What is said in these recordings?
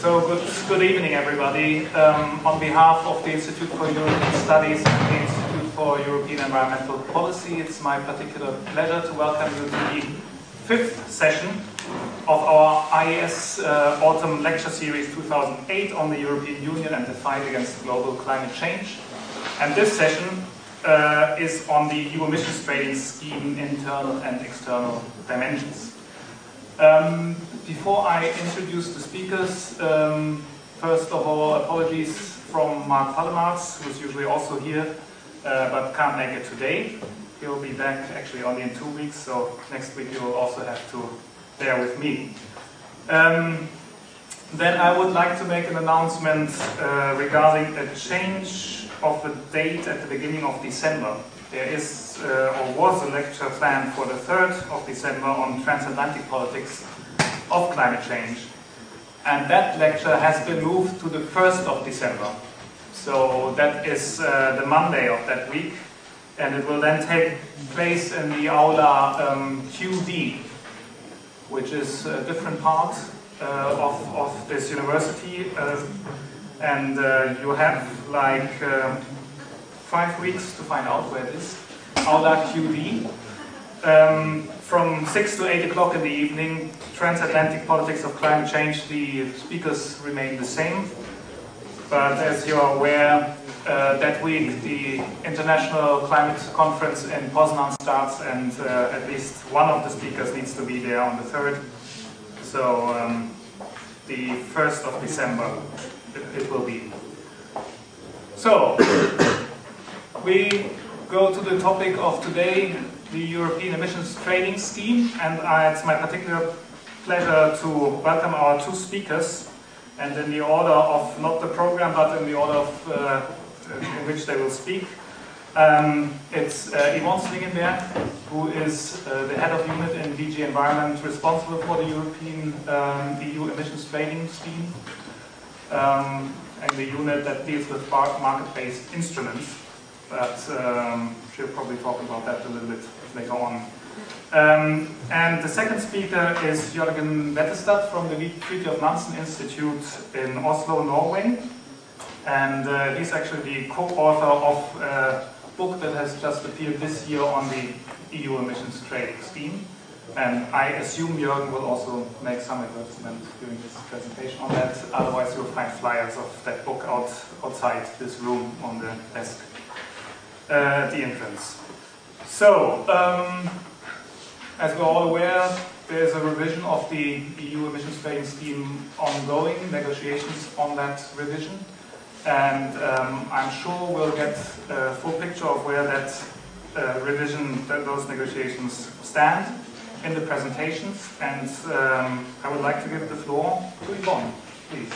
So good evening, everybody. On behalf of the Institute for European Studies and the Institute for European Environmental Policy, it's my particular pleasure to welcome you to the fifth session of our IES Autumn Lecture Series 2008 on the European Union and the fight against global climate change. And this session is on the EU emissions trading scheme, internal and external dimensions. Before I introduce the speakers, first of all, apologies from Mark Pallemarts, who's usually also here, but can't make it today. He'll be back actually only in 2 weeks, so next week you will also have to bear with me. Then I would like to make an announcement regarding a change of the date at the beginning of December. There is or was a lecture planned for the 3rd of December on transatlantic politics of climate change. And that lecture has been moved to the 1st of December. So that is the Monday of that week. And it will then take place in the Aula QD, which is a different part of this university. And you have like 5 weeks to find out where it is. Aula QD. From 6 to 8 o'clock in the evening, transatlantic politics of climate change. The speakers remain the same. But as you are aware, that week the International Climate Conference in Poznan starts, and at least one of the speakers needs to be there on the 3rd. So the 1st of December it will be. So we go to the topic of today, the European Emissions Trading Scheme, and it's my particular pleasure to welcome our 2 speakers, and in the order of, not the program, but in the order of in which they will speak. It's Yvon Slingenberg, who is the head of unit in DG Environment, responsible for the European EU Emissions Trading Scheme, and the unit that deals with market-based instruments. But she'll probably talk about that a little bit later on. And the second speaker is Jørgen Wettestad from the Fridtjof Nansen Institute in Oslo, Norway. And he's actually the co-author of a book that has just appeared this year on the EU emissions trading scheme. And I assume Jørgen will also make some advertisement during this presentation on that. Otherwise you'll find flyers of that book outside this room on the desk at the entrance. So, as we're all aware, there's a revision of the EU emissions trading scheme ongoing, negotiations on that revision. And I'm sure we'll get a full picture of where that revision, those negotiations stand in the presentations. And I would like to give the floor to Yvon, please.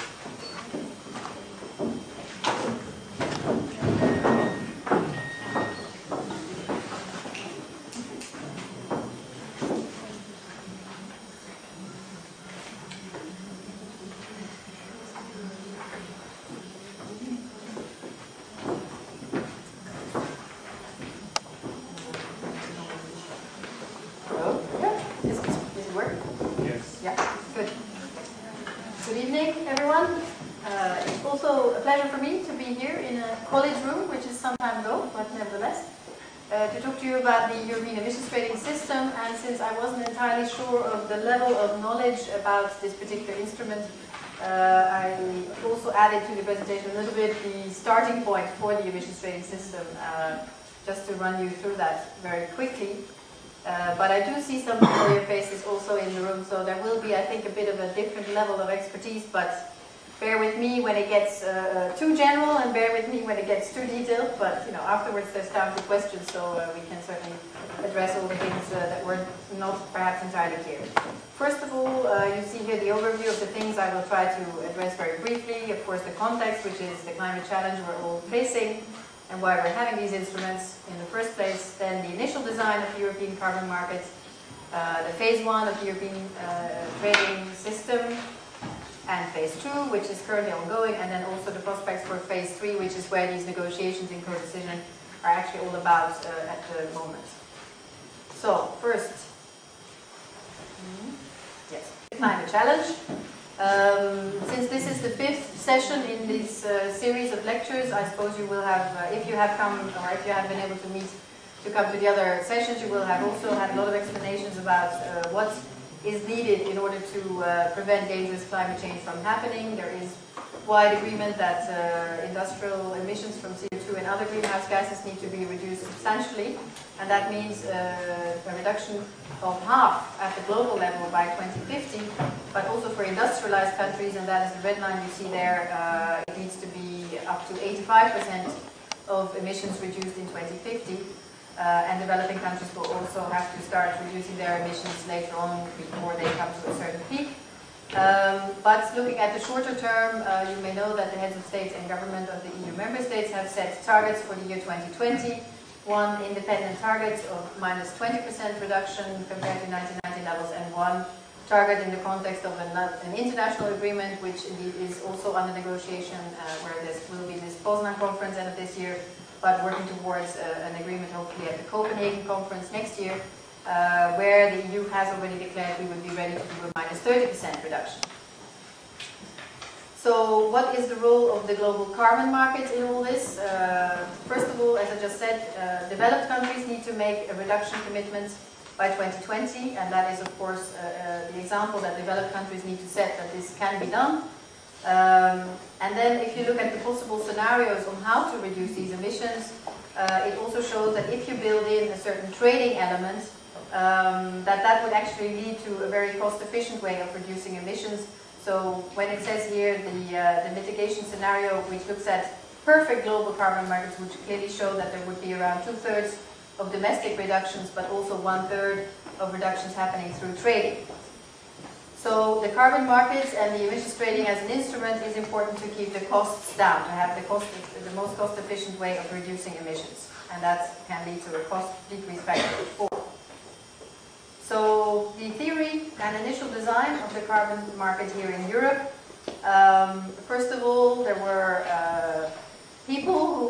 About the European emissions trading system, and since I wasn't entirely sure of the level of knowledge about this particular instrument, I also added to the presentation a little bit the starting point for the emissions trading system, just to run you through that very quickly. But I do see some familiar faces also in the room, so there will be, I think, a bit of a different level of expertise, but bear with me when it gets too general, and bear with me when it gets too detailed. But you know, afterwards there's time for questions, so we can certainly address all the things that were not perhaps entirely clear. First of all, you see here the overview of the things I will try to address very briefly. Of course, the context, which is the climate challenge we're all facing, and why we're having these instruments in the first place. Then the initial design of the European carbon market, the phase 1 of the European trading system, and phase 2, which is currently ongoing, and then also the prospects for phase 3, which is where these negotiations in co-decision are actually all about at the moment. So, first, yes, climate challenge. Since this is the 5th session in this series of lectures, I suppose you will have, if you have come, or if you have been able to meet to come to the other sessions, you will have also had a lot of explanations about what is needed in order to prevent dangerous climate change from happening. There is wide agreement that industrial emissions from CO2 and other greenhouse gases need to be reduced substantially, and that means a reduction of half at the global level by 2050, but also for industrialized countries, and that is the red line you see there, it needs to be up to 85% of emissions reduced in 2050. And developing countries will also have to start reducing their emissions later on before they come to a certain peak. But looking at the shorter term, you may know that the heads of state and government of the EU member states have set targets for the year 2020. One independent target of minus 20% reduction compared to 1990 levels, and one target in the context of an international agreement, which indeed is also under negotiation, where there will be this Poznan conference end of this year, but working towards an agreement hopefully at the Copenhagen conference next year, where the EU has already declared we would be ready to do a minus 30% reduction. So what is the role of the global carbon market in all this? First of all, as I just said, developed countries need to make a reduction commitment by 2020, and that is of course the example that developed countries need to set that this can be done. And then if you look at the possible scenarios on how to reduce these emissions, it also shows that if you build in a certain trading element, that would actually lead to a very cost-efficient way of reducing emissions. So when it says here the mitigation scenario, which looks at perfect global carbon markets, which clearly show that there would be around 2/3 of domestic reductions, but also 1/3 of reductions happening through trading. So the carbon markets and the emissions trading as an instrument is important to keep the costs down, to have the most cost-efficient way of reducing emissions, and that can lead to a cost decrease factor of 4. So the theory and initial design of the carbon market here in Europe, first of all, there were people who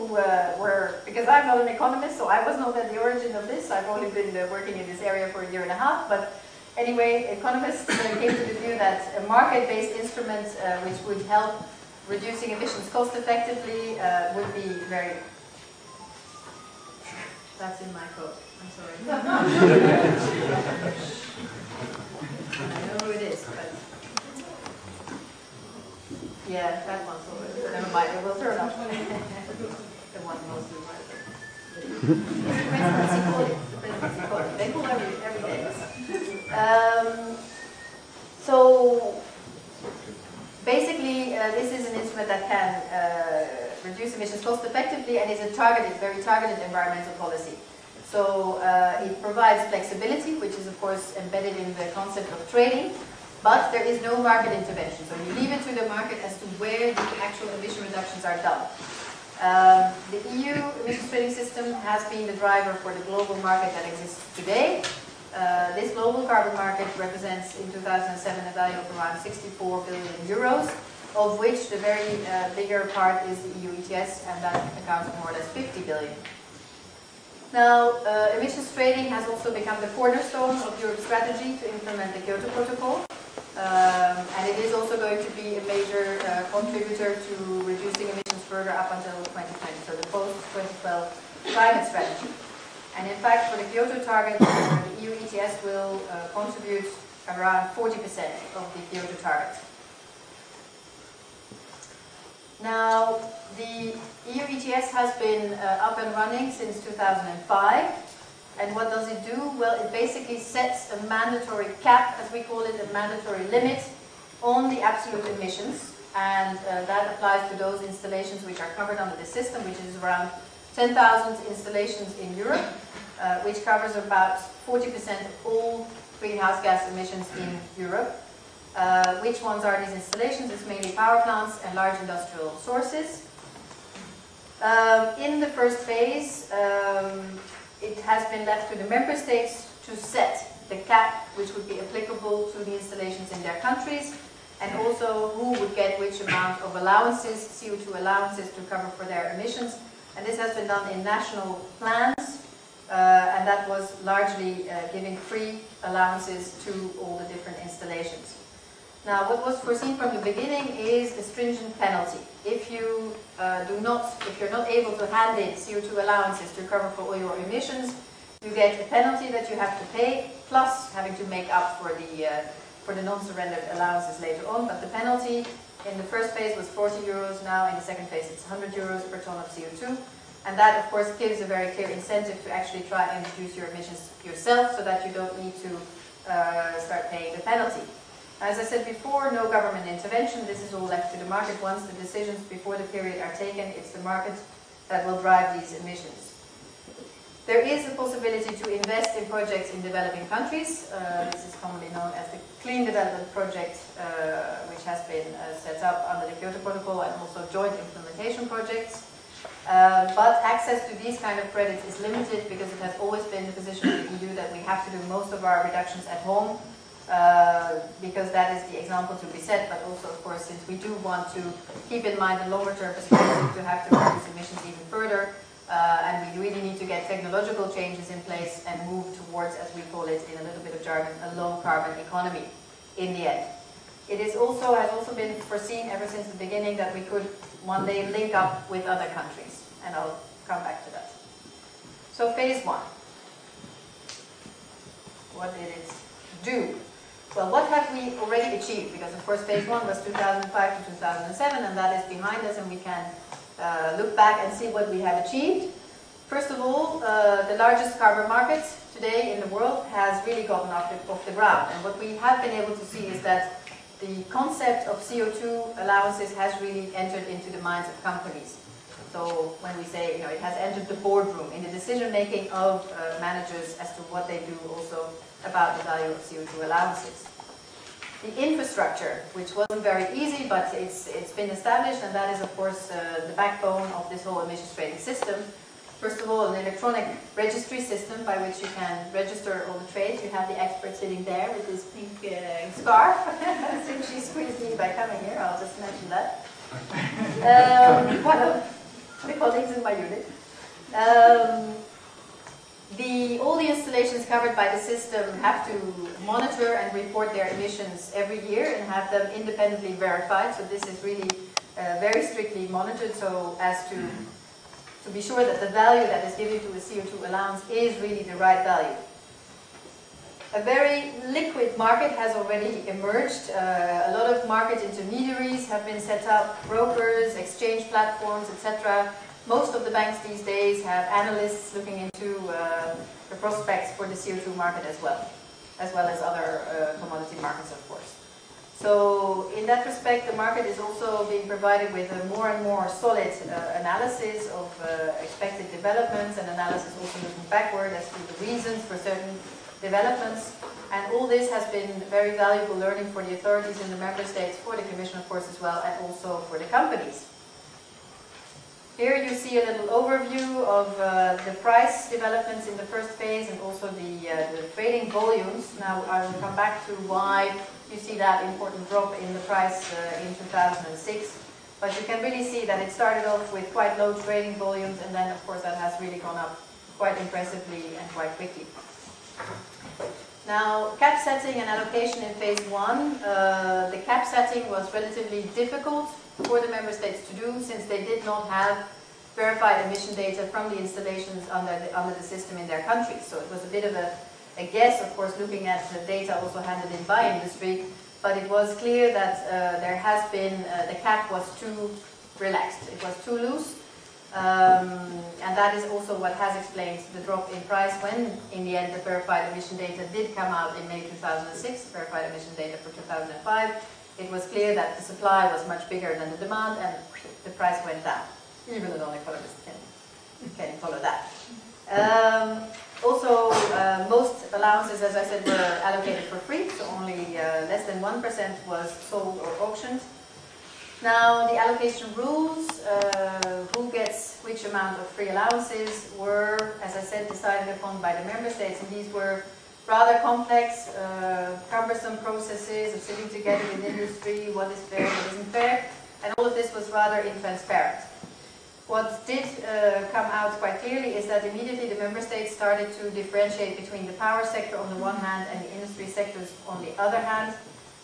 were, because I'm not an economist, so I was not at the origin of this, I've only been working in this area for a year and a half, but anyway, economists came to the view that a market-based instrument which would help reducing emissions cost-effectively would be very... That's in my code, I'm sorry. I know who it is, but... Yeah, that one's over. Never mind, it will turn up. The one most of they call every day. So basically, this is an instrument that can reduce emissions cost effectively and is a very targeted environmental policy. So it provides flexibility, which is of course embedded in the concept of trading, but there is no market intervention. So you leave it to the market as to where the actual emission reductions are done. The EU emissions trading system has been the driver for the global market that exists today. This global carbon market represents in 2007 a value of around 64 billion euros, of which the very bigger part is the EU ETS, and that accounts for more or less 50 billion. Now, emissions trading has also become the cornerstone of Europe's strategy to implement the Kyoto Protocol, and it is also going to be a major contributor to reducing emissions further up until 2020, so the post-2012 climate strategy. And in fact, for the Kyoto target, the EU ETS will contribute around 40% of the Kyoto target. Now, the EU ETS has been up and running since 2005. And what does it do? Well, it basically sets a mandatory cap, as we call it, a mandatory limit on the absolute emissions. And that applies to those installations which are covered under the system, which is around 10,000 installations in Europe, which covers about 40% of all greenhouse gas emissions in Europe. Which ones are these installations? It's mainly power plants and large industrial sources. In the first phase, it has been left to the member states to set the cap which would be applicable to the installations in their countries, and also who would get which amount of allowances, CO2 allowances, to cover for their emissions. And this has been done in national plans, and that was largely giving free allowances to all the different installations. Now, what was foreseen from the beginning is a stringent penalty. If you if you're not able to hand in CO2 allowances to cover for all your emissions, you get a penalty that you have to pay, plus having to make up for the non-surrendered allowances later on. But the penalty in the first phase was 40 euros. Now, in the second phase, it's 100 euros per ton of CO2. And that, of course, gives a very clear incentive to actually try and reduce your emissions yourself, so that you don't need to start paying the penalty. As I said before, no government intervention. This is all left to the market. Once the decisions before the period are taken, it's the market that will drive these emissions. There is a possibility to invest in projects in developing countries. This is commonly known as the Clean Development Project, which has been set up under the Kyoto Protocol, and also joint implementation projects. But access to these kind of credits is limited, because it has always been the position of the EU that we have to do most of our reductions at home. Because that is the example to be set, but also, of course, since we do want to keep in mind the longer term perspective to have to reduce emissions even further, and we really need to get technological changes in place and move towards, as we call it in a little bit of jargon, a low carbon economy in the end. It has also been foreseen ever since the beginning that we could one day link up with other countries, and I'll come back to that. So phase one. What did it do? Well, what have we already achieved? Because, of course, phase one was 2005 to 2007, and that is behind us, and we can look back and see what we have achieved. First of all, the largest carbon market today in the world has really gotten off the ground. And what we have been able to see is that the concept of CO2 allowances has really entered into the minds of companies. So when we say, it has entered the boardroom, in the decision-making of managers as to what they do also about the value of CO2 allowances. The infrastructure, which wasn't very easy, but it's been established, and that is, of course, the backbone of this whole emissions trading system. First of all, an electronic registry system by which you can register all the trades. You have the expert sitting there with this pink scarf. Since she squeezed me by coming here, I'll just mention that. One of the colleagues in my unit. All the installations covered by the system have to monitor and report their emissions every year and have them independently verified. So this is really very strictly monitored, so as to be sure that the value that is given to a CO2 allowance is really the right value. A very liquid market has already emerged. A lot of market intermediaries have been set up, brokers, exchange platforms, etc. Most of the banks these days have analysts looking into the prospects for the CO2 market as well as other commodity markets, of course. So in that respect, the market is also being provided with a more and more solid analysis of expected developments, and analysis also looking backward as to the reasons for certain developments. And all this has been very valuable learning for the authorities in the member states, for the Commission, of course, as well, and also for the companies. Here you see a little overview of the price developments in the first phase, and also the trading volumes. Now I will come back to why you see that important drop in the price in 2006. But you can really see that it started off with quite low trading volumes, and then of course that has really gone up quite impressively and quite quickly. Now, cap setting and allocation in phase one. The cap setting was relatively difficult for the member states to do, since they did not have verified emission data from the installations under the system in their countries. So it was a bit of a guess, of course, looking at the data also handed in by industry, but it was clear that there has been, the cap was too relaxed, it was too loose, and that is also what has explained the drop in price when, in the end, the verified emission data did come out in May 2006, verified emission data for 2005. It was clear that the supply was much bigger than the demand, and the price went down. Even a non-economist can follow that. Also, most allowances, as I said, were allocated for free, so only less than 1% was sold or auctioned. Now, the allocation rules, who gets which amount of free allowances, were, as I said, decided upon by the member states, and these were rather complex, cumbersome processes of sitting together with industry, what is fair, what isn't fair, and all of this was rather intransparent. What did come out quite clearly is that immediately the member states started to differentiate between the power sector on the one hand and the industry sectors on the other hand.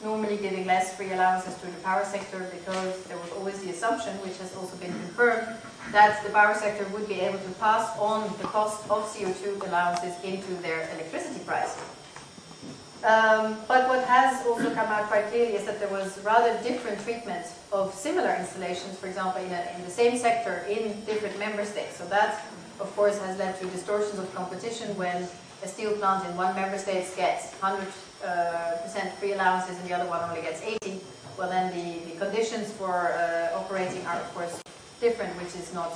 normally giving less free allowances to the power sector, because there was always the assumption, which has also been confirmed, that the power sector would be able to pass on the cost of CO2 allowances into their electricity price. But what has also come out quite clearly is that there was rather different treatment of similar installations, for example, in the same sector in different member states. So that, of course, has led to distortions of competition when a steel plant in one member state gets 100% free allowances and the other one only gets 80. Well, then the conditions for operating are, of course, different, which is not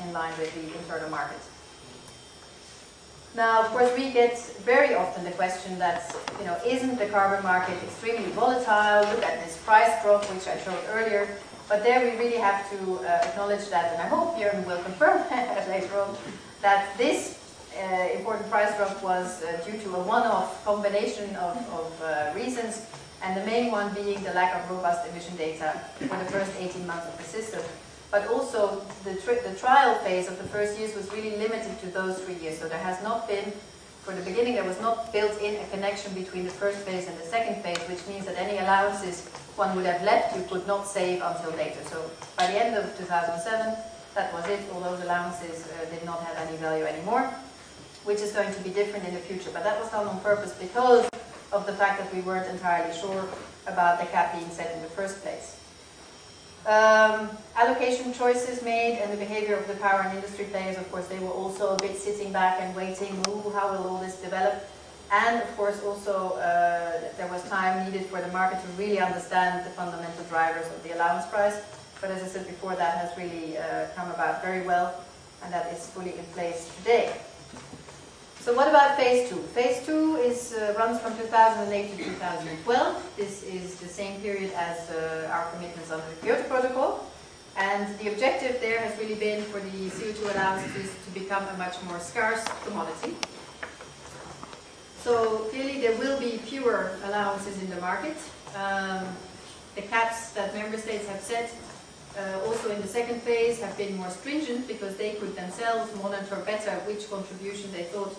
in line with the internal market. Now, of course, we get very often the question that, isn't the carbon market extremely volatile? Look at this price drop, which I showed earlier. But there we really have to acknowledge that, and I hope Jørgen will confirm later on, that this important price drop was due to a one-off combination of reasons, and the main one being the lack of robust emission data for the first 18 months of the system. But also, the trial phase of the first years was really limited to those 3 years. So there has not been, for the beginning, there was not built in a connection between the first phase and the second phase, which means that any allowances one would have left, you could not save until later. So by the end of 2007, that was it. All those allowances did not have any value anymore, which is going to be different in the future. But that was done on purpose because of the fact that we weren't entirely sure about the cap being set in the first place. Allocation choices made and the behavior of the power and industry players, of course, they were also a bit sitting back and waiting, how will all this develop? And of course also there was time needed for the market to really understand the fundamental drivers of the allowance price. But as I said before, that has really come about very well, and that is fully in place today. So what about phase 2? Phase 2 runs from 2008 to 2012. This is the same period as our commitments under the Kyoto Protocol. And the objective there has really been for the CO2 allowances to become a much more scarce commodity. So clearly there will be fewer allowances in the market. The caps that member states have set also in the second phase have been more stringent, because they could themselves monitor better which contribution they thought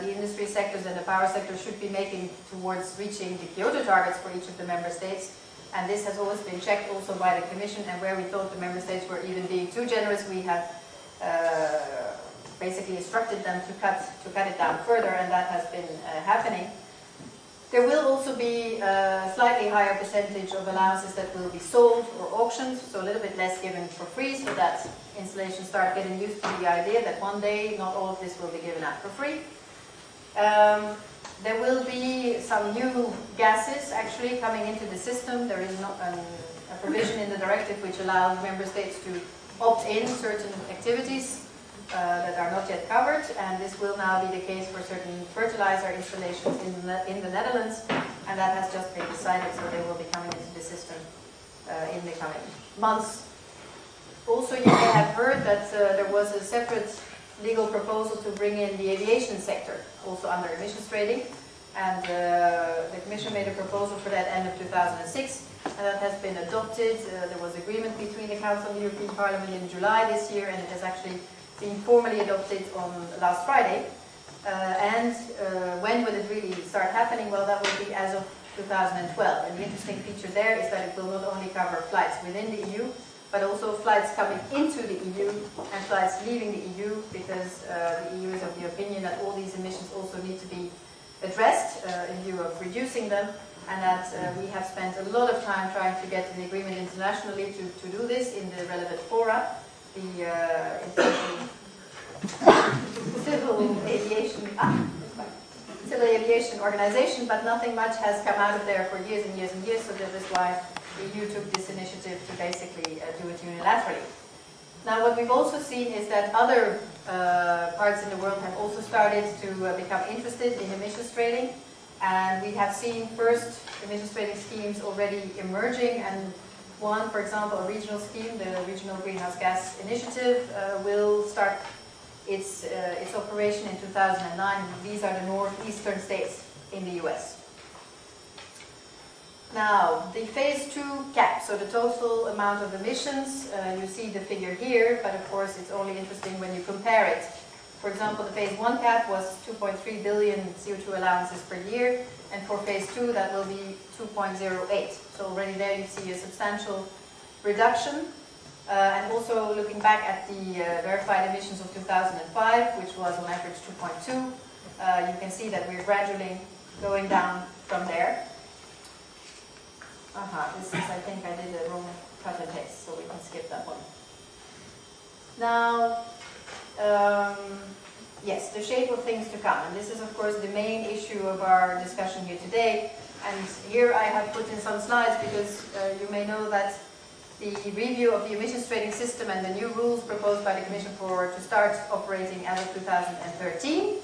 the industry sectors and the power sector should be making towards reaching the Kyoto targets for each of the member states. And this has always been checked also by the Commission, and where we thought the member states were even being too generous, we have basically instructed them to cut it down further, and that has been happening. There will also be a slightly higher percentage of allowances that will be sold or auctioned, so a little bit less given for free, so that installations start getting used to the idea that one day not all of this will be given out for free. There will be some new gases actually coming into the system. There is not a provision in the directive which allows member states to opt in certain activities that are not yet covered, and this will now be the case for certain fertilizer installations in the Netherlands, and that has just been decided, so they will be coming into the system in the coming months. Also, you may have heard that there was a separate legal proposal to bring in the aviation sector, also under emissions trading, and the Commission made a proposal for that end of 2006, and that has been adopted. There was agreement between the Council and the European Parliament in July this year, and it has actually been formally adopted on last Friday. When will it really start happening? Well, that will be as of 2012. And the interesting feature there is that it will not only cover flights within the EU, but also flights coming into the EU and flights leaving the EU, because the EU is of the opinion that all these emissions also need to be addressed in view of reducing them, and that we have spent a lot of time trying to get an agreement internationally to do this in the relevant fora. The Civil Aviation Organization, but nothing much has come out of there for years and years and years, so that is why the EU took this initiative to basically do it unilaterally. Now, what we've also seen is that other parts in the world have also started to become interested in emissions trading, and we have seen first emissions trading schemes already emerging, and one, for example, a regional scheme, the Regional Greenhouse Gas Initiative, will start its operation in 2009. These are the northeastern states in the US. Now, the phase 2 cap, so the total amount of emissions, you see the figure here, but of course it's only interesting when you compare it For example, the phase 1 cap was 2.3 billion CO2 allowances per year, and for phase 2 that will be 2.08. So already there you see a substantial reduction. And also looking back at the verified emissions of 2005, which was on average 2.2, you can see that we're gradually going down from there. This is, I think I did a wrong cut and paste, so we can skip that one. Now, yes, the shape of things to come. And this is, of course, the main issue of our discussion here today. And here I have put in some slides because you may know that the review of the emissions trading system and the new rules proposed by the Commission to start operating as of 2013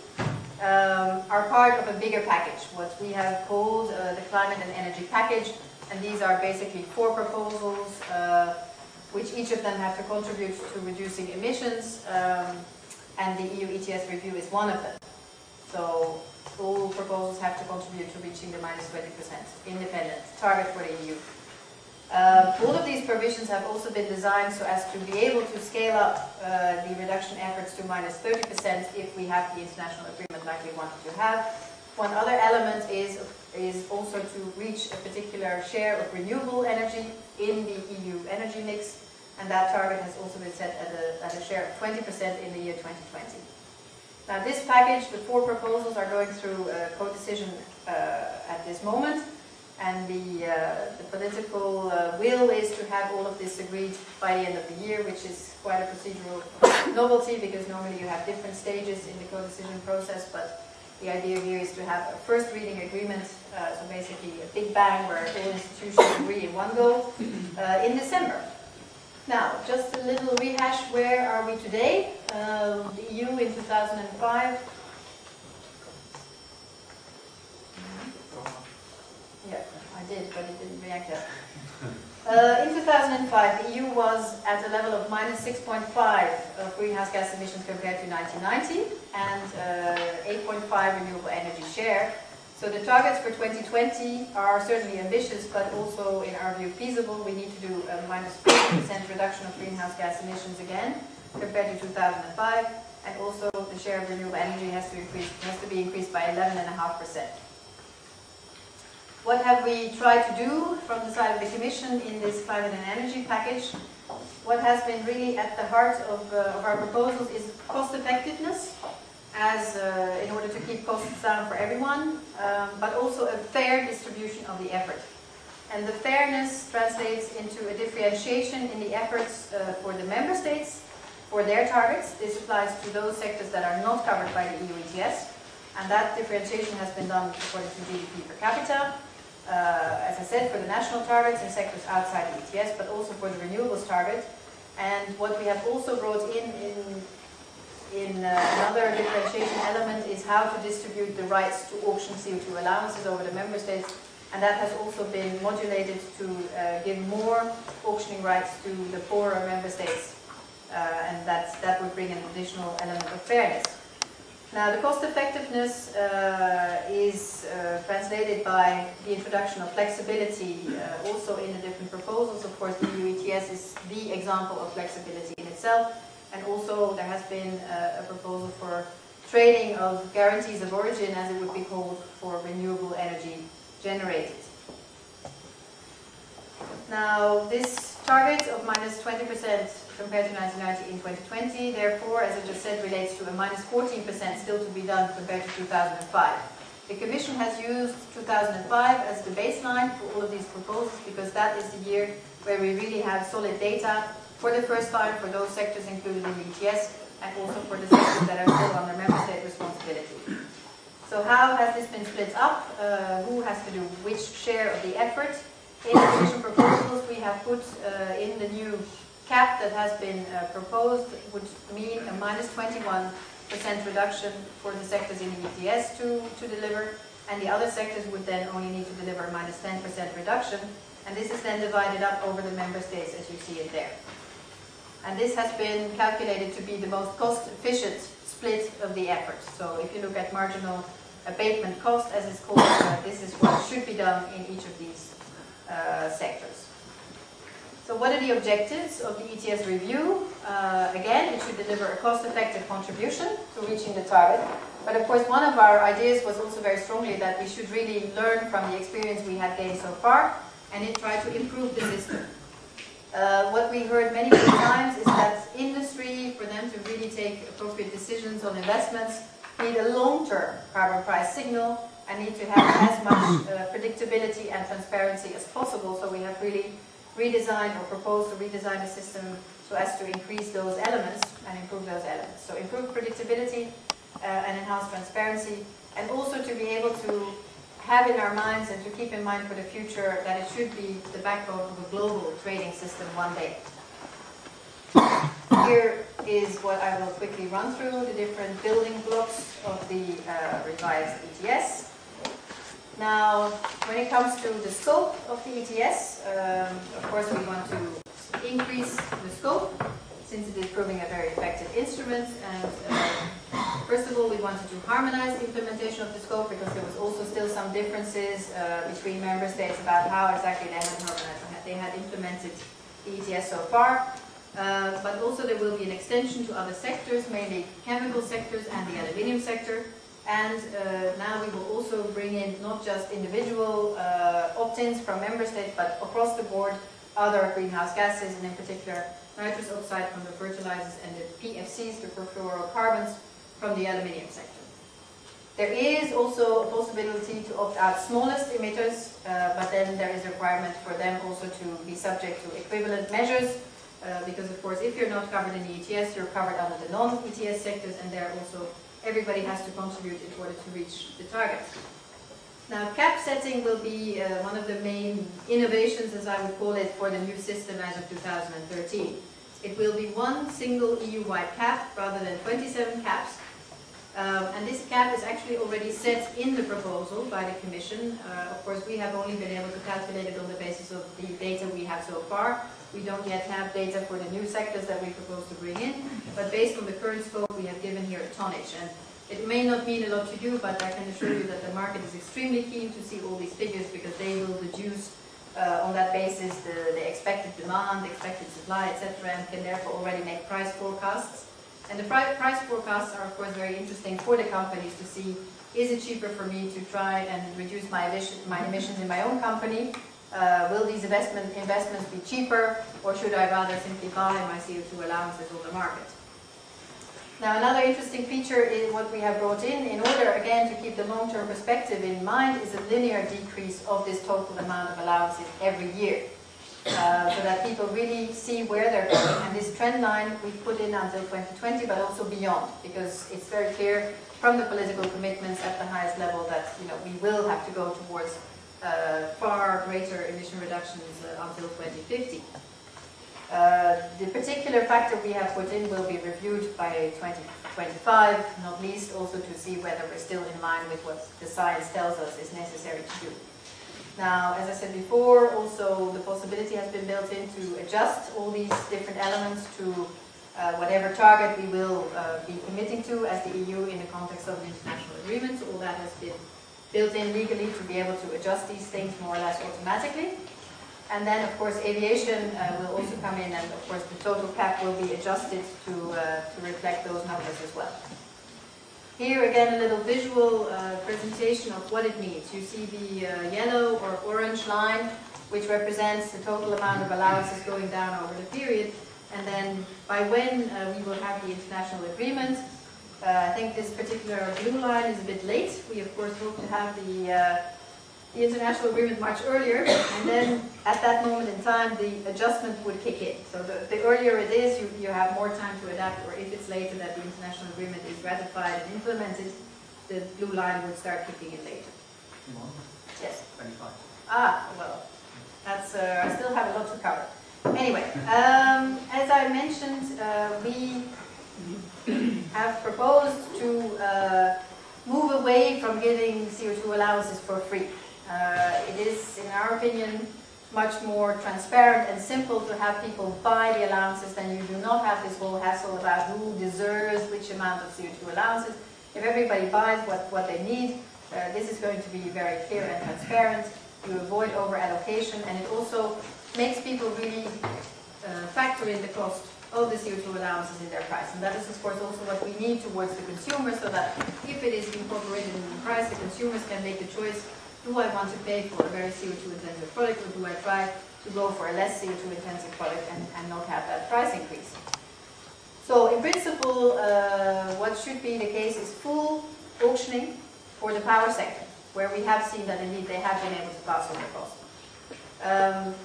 are part of a bigger package, what we have called the Climate and Energy Package. And these are basically 4 proposals, which each of them have to contribute to reducing emissions, and the EU ETS review is one of them. So all proposals have to contribute to reaching the minus 20% independent target for the EU. All of these provisions have also been designed so as to be able to scale up the reduction efforts to minus 30% if we have the international agreement like we wanted to have. One other element is also to reach a particular share of renewable energy in the EU energy mix, and that target has also been set at a share of 20% in the year 2020. Now this package, the 4 proposals are going through co-decision at this moment, and the political will is to have all of this agreed by the end of the year, which is quite a procedural novelty because normally you have different stages in the co-decision process, but the idea here is to have a first reading agreement, so basically a big bang where all institutions agree in one go in December. Now, just a little rehash, where are we today? The EU in 2005. Yeah, I did, but it didn't react yet. In 2005, the EU was at a level of minus 6.5 of greenhouse gas emissions compared to 1990 and 8.5 renewable energy share. So the targets for 2020 are certainly ambitious, but also, in our view, feasible. We need to do a minus 40% reduction of greenhouse gas emissions again compared to 2005, and also the share of renewable energy has to be increased by 11.5%. What have we tried to do from the side of the Commission in this climate and energy package? What has been really at the heart of our proposals is cost effectiveness, as in order to keep costs down for everyone, but also a fair distribution of the effort. And the fairness translates into a differentiation in the efforts for the member states for their targets. This applies to those sectors that are not covered by the EU ETS, and that differentiation has been done according to GDP per capita. As I said, for the national targets in sectors outside the ETS, but also for the renewables target. And what we have also brought in another differentiation element is how to distribute the rights to auction CO2 allowances over the member states, and that has also been modulated to give more auctioning rights to the poorer member states, and that would bring an additional element of fairness. Now, the cost effectiveness is translated by the introduction of flexibility also in the different proposals. Of course, the EU ETS is the example of flexibility in itself, and also there has been a proposal for trading of guarantees of origin, as it would be called, for renewable energy generated. Now, this target of minus 20% compared to 1990 in 2020, therefore, as I just said, relates to a minus 14% still to be done compared to 2005. The Commission has used 2005 as the baseline for all of these proposals because that is the year where we really have solid data for the first time for those sectors included in the ETS, and also for the sectors that are still under member state responsibility. So how has this been split up? Who has to do which share of the effort? In the Commission proposals, we have put in the new cap that has been proposed would mean a minus 21% reduction for the sectors in the ETS to deliver, and the other sectors would then only need to deliver a minus 10% reduction, and this is then divided up over the member states as you see it there. And this has been calculated to be the most cost-efficient split of the effort. So if you look at marginal abatement cost, as it's called, this is what should be done in each of these sectors. So what are the objectives of the ETS review? Again, it should deliver a cost-effective contribution to reaching the target. But of course, one of our ideas was also very strongly that we should really learn from the experience we had gained so far and try to improve the system. What we heard many times is that industry, for them to really take appropriate decisions on investments, need a long-term carbon price signal and need to have as much predictability and transparency as possible. So we have really redesigned or proposed to redesign the system so as to increase those elements and improve those elements. So improve predictability and enhance transparency, and also to be able to have in our minds and to keep in mind for the future that it should be the backbone of a global trading system one day. Here is what I will quickly run through, the different building blocks of the revised ETS. Now, when it comes to the scope of the ETS, of course we want to increase the scope since it is proving a very effective instrument. And first of all, we wanted to harmonize the implementation of the scope because there was also still some differences between member states about how exactly they had implemented the ETS so far. But also there will be an extension to other sectors, mainly chemical sectors and the aluminium sector. And now we will also bring in not just individual opt-ins from member states, but across the board other greenhouse gases, and in particular nitrous oxide from the fertilizers and the PFCs, the perfluorocarbons, from the aluminium sector. There is also a possibility to opt out smallest emitters, but then there is a requirement for them also to be subject to equivalent measures, because of course if you're not covered in the ETS, you're covered under the non-ETS sectors, and there also everybody has to contribute in order to reach the target. Now, cap setting will be one of the main innovations, as I would call it, for the new system as of 2013. It will be one single EU-wide cap rather than 27 caps. And this cap is actually already set in the proposal by the Commission. Of course, we have only been able to calculate it on the basis of the data we have so far. We don't yet have data for the new sectors that we propose to bring in, but based on the current scope, we have given here a tonnage. And it may not mean a lot to you, but I can assure you that the market is extremely keen to see all these figures because they will deduce on that basis the expected demand, the expected supply, etc., and can therefore already make price forecasts. And the price forecasts are, of course, very interesting for the companies to see, is it cheaper for me to try and reduce my emissions in my own company? Will these investments be cheaper, or should I rather simply buy my CO2 allowances on the market? Now, another interesting feature is what we have brought in order, again, to keep the long-term perspective in mind, is a linear decrease of this total amount of allowances every year. So that people really see where they're going. And this trend line we've put in until 2020, but also beyond, because it's very clear from the political commitments at the highest level that we will have to go towards far greater emission reductions until 2050. The particular factor we have put in will be reviewed by 2025, not least also to see whether we're still in line with what the science tells us is necessary to do. Now, as I said before, also the possibility has been built in to adjust all these different elements to whatever target we will be committing to as the EU in the context of international agreements. All that has been built in legally to be able to adjust these things more or less automatically. And then, of course, aviation will also come in, and of course the total cap will be adjusted to reflect those numbers as well. Here again, a little visual presentation of what it means. You see the yellow or orange line, which represents the total amount of allowances going down over the period. And then by when we will have the international agreement. I think this particular blue line is a bit late. We, of course, hope to have the international agreement much earlier. And then at that moment in time, the adjustment would kick in. So the earlier it is, you have more time to adapt, or if it's later that the international agreement is ratified and implemented, the blue line would start kicking in later. Yes? 25. Ah, well, that's, I still have a lot to cover. Anyway, as I mentioned, we have proposed to move away from giving CO2 allowances for free. It is, in our opinion, much more transparent and simple to have people buy the allowances than you do not have this whole hassle about who deserves which amount of CO2 allowances. If everybody buys what they need, this is going to be very clear and transparent. You avoid over allocation, and it also makes people really factor in the cost of the CO2 allowances in their price. And that is, of course, also what we need towards the consumer, so that if it is incorporated in the price, the consumers can make the choice, do I want to pay for a very CO2-intensive product, or do I try to go for a less CO2-intensive product and not have that price increase? So, in principle, what should be the case is full auctioning for the power sector, where we have seen that indeed they have been able to pass on the cost.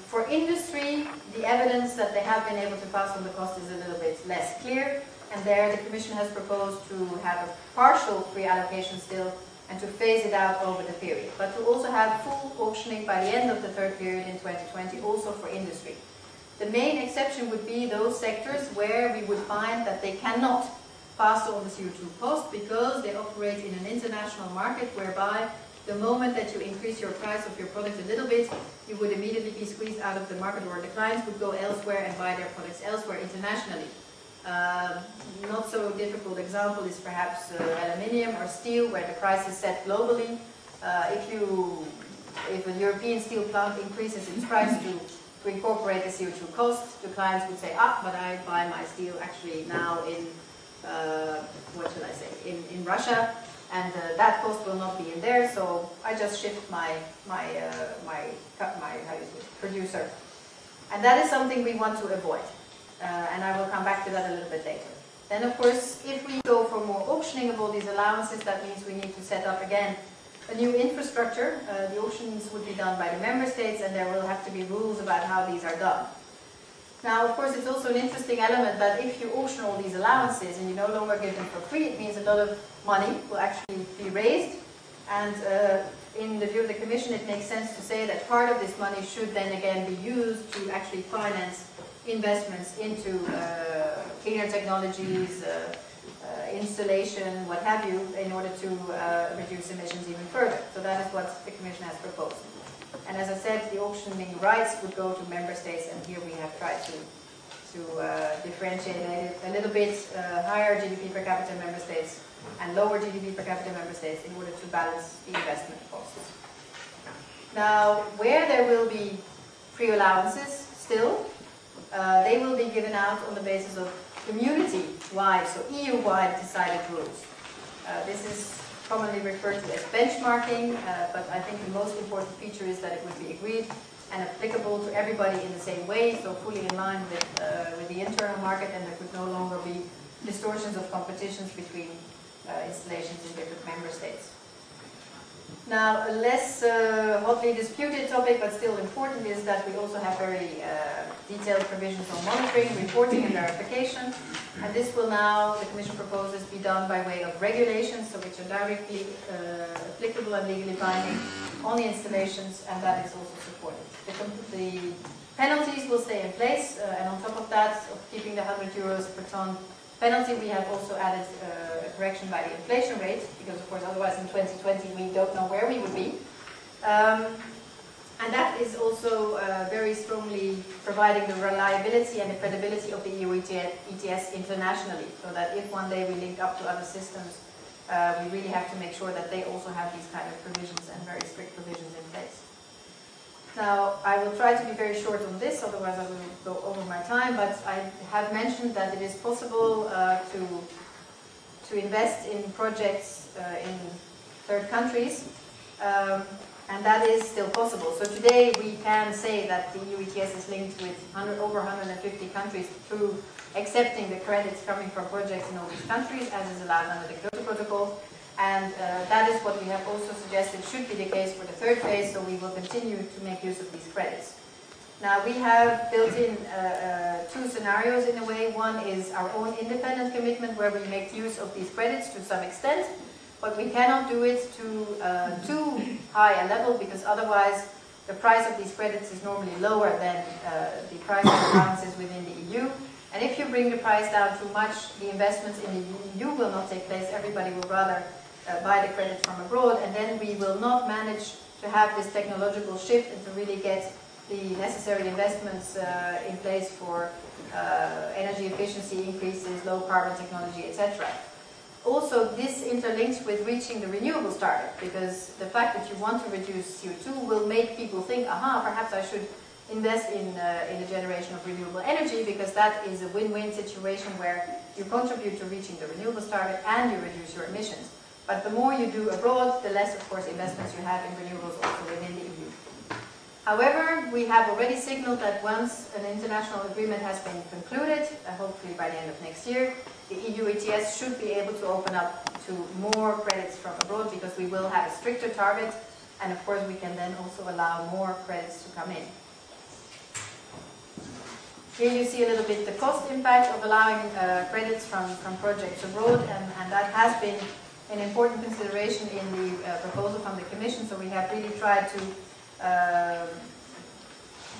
For industry, the evidence that they have been able to pass on the cost is a little bit less clear, and there the Commission has proposed to have a partial free allocation still and to phase it out over the period, but to also have full auctioning by the end of the third period in 2020 also for industry. The main exception would be those sectors where we would find that they cannot pass on the CO2 cost because they operate in an international market whereby the moment that you increase your price of your product a little bit, you would immediately be squeezed out of the market, or the clients would go elsewhere and buy their products elsewhere internationally. Not so difficult example is perhaps aluminium or steel, where the price is set globally. If a European steel plant increases its price to incorporate the CO2 cost, the clients would say, but I buy my steel actually now in, what shall I say, in Russia. And that cost will not be in there, so I just shift my producer. And that is something we want to avoid. And I will come back to that a little bit later. Then, of course, if we go for more auctioning of all these allowances, that means we need to set up again a new infrastructure. The auctions would be done by the member states, and there will have to be rules about how these are done. Now, of course, it's also an interesting element that if you auction all these allowances and you no longer give them for free, it means a lot of money will actually be raised. And in the view of the Commission, it makes sense to say that part of this money should then again be used to actually finance investments into cleaner technologies, installation, what have you, in order to reduce emissions even further. So that is what the Commission has proposed. And as I said, the auctioning rights would go to member states, and here we have tried to differentiate it a little bit, higher GDP per capita member states and lower GDP per capita member states in order to balance the investment costs. Now, where there will be free allowances still, they will be given out on the basis of community-wide, so EU-wide decided rules. This is commonly referred to as benchmarking, but I think the most important feature is that it would be agreed and applicable to everybody in the same way, so fully in line with the internal market, and there could no longer be distortions of competitions between installations in different member states. Now, a less hotly disputed topic, but still important, is that we also have very detailed provisions on monitoring, reporting and verification. And this will now, the Commission proposes, be done by way of regulations, so which are directly applicable and legally binding on the installations, and that is also supported. The penalties will stay in place, and on top of that, of keeping the 100 euros per ton penalty, we have also added a correction by the inflation rate, because of course otherwise in 2020 we don't know where we would be. And that is also very strongly providing the reliability and the credibility of the EU ETS internationally, so that if one day we link up to other systems, we really have to make sure that they also have these kind of provisions and very strict provisions in place. Now, I will try to be very short on this, otherwise I will go over my time, but I have mentioned that it is possible to invest in projects in third countries, and that is still possible. So today we can say that the EU ETS is linked with over 150 countries through accepting the credits coming from projects in all these countries, as is allowed under the Kyoto Protocol. And that is what we have also suggested should be the case for the third phase, so we will continue to make use of these credits. Now, we have built in two scenarios in a way. One is our own independent commitment, where we make use of these credits to some extent, but we cannot do it to too high a level, because otherwise the price of these credits is normally lower than the price of allowances within the EU. And if you bring the price down too much, the investments in the EU will not take place. Everybody will rather buy the credits from abroad, and then we will not manage to have this technological shift and to really get the necessary investments in place for energy efficiency increases, low carbon technology, etc. Also, this interlinks with reaching the renewables target, because the fact that you want to reduce CO2 will make people think, aha, perhaps I should invest in the generation of renewable energy, because that is a win-win situation where you contribute to reaching the renewables target and you reduce your emissions. But the more you do abroad, the less, of course, investments you have in renewables also within the EU. However, we have already signaled that once an international agreement has been concluded, hopefully by the end of next year, the EU ETS should be able to open up to more credits from abroad, because we will have a stricter target, and of course we can then also allow more credits to come in. Here you see a little bit the cost impact of allowing credits from projects abroad, and that has been an important consideration in the proposal from the Commission. So we have really tried to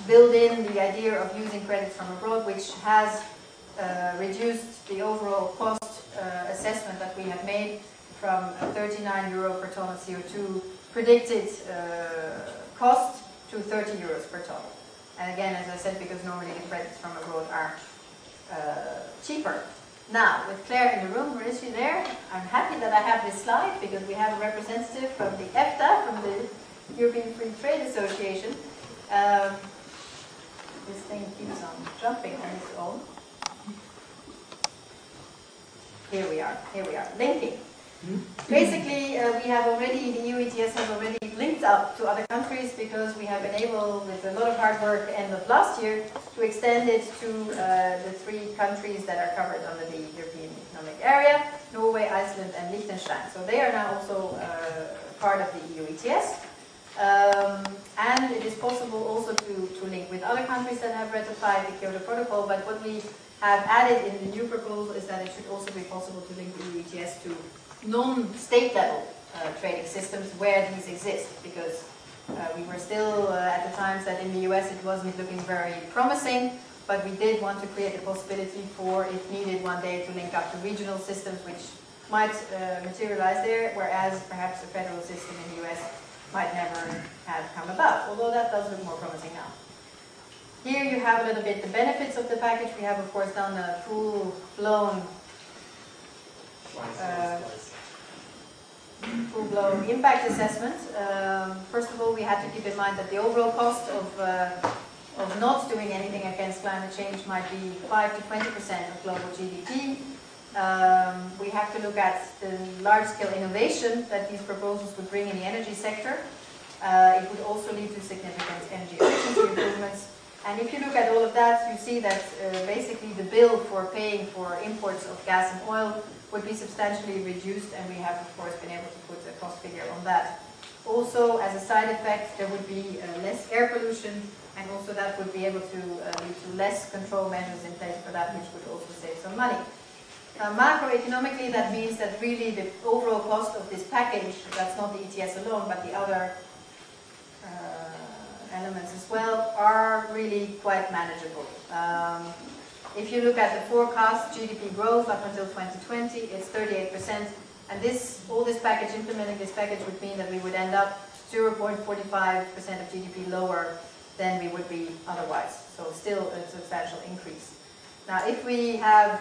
build in the idea of using credits from abroad, which has reduced the overall cost assessment that we have made from €39 per ton of CO2 predicted cost to €30 per ton. And again, as I said, because normally the credits from abroad are cheaper. Now, with Claire in the room, where is she there? I'm happy that I have this slide, because we have a representative from the EFTA, from the European Free Trade Association. This thing keeps on jumping on its own. Here we are, linking. Basically, we have already, the EU ETS has already linked up to other countries, because we have been able, with a lot of hard work end of last year, to extend it to the 3 countries that are covered under the European Economic Area, Norway, Iceland and Liechtenstein. So they are now also part of the EU ETS. And it is possible also to link with other countries that have ratified the Kyoto Protocol, but what we have added in the new proposal is that it should also be possible to link the EU ETS to non-state level trading systems where these exist, because we were still at the times that in the US it wasn't looking very promising, but we did want to create a possibility for, if needed one day, to link up to regional systems which might materialize there, whereas perhaps a federal system in the US might never have come about, although that does look more promising now. Here you have a little bit the benefits of the package. We have, of course, done a full-blown impact assessment. First of all, we had to keep in mind that the overall cost of not doing anything against climate change might be 5 to 20% of global GDP. We have to look at the large-scale innovation that these proposals would bring in the energy sector. It would also lead to significant energy efficiency improvements. And if you look at all of that, you see that basically the bill for paying for imports of gas and oil would be substantially reduced, and we have, of course, been able to put a cost figure on that. Also, as a side effect, there would be less air pollution, and also that would be able to lead to less control measures in place for that, which would also save some money. Macroeconomically, that means that really the overall cost of this package, that's not the ETS alone, but the other elements as well, are really quite manageable. If you look at the forecast GDP growth up until 2020, it's 38%, and all this package, implementing this package, would mean that we would end up 0.45% of GDP lower than we would be otherwise. So still a substantial increase. Now, if we have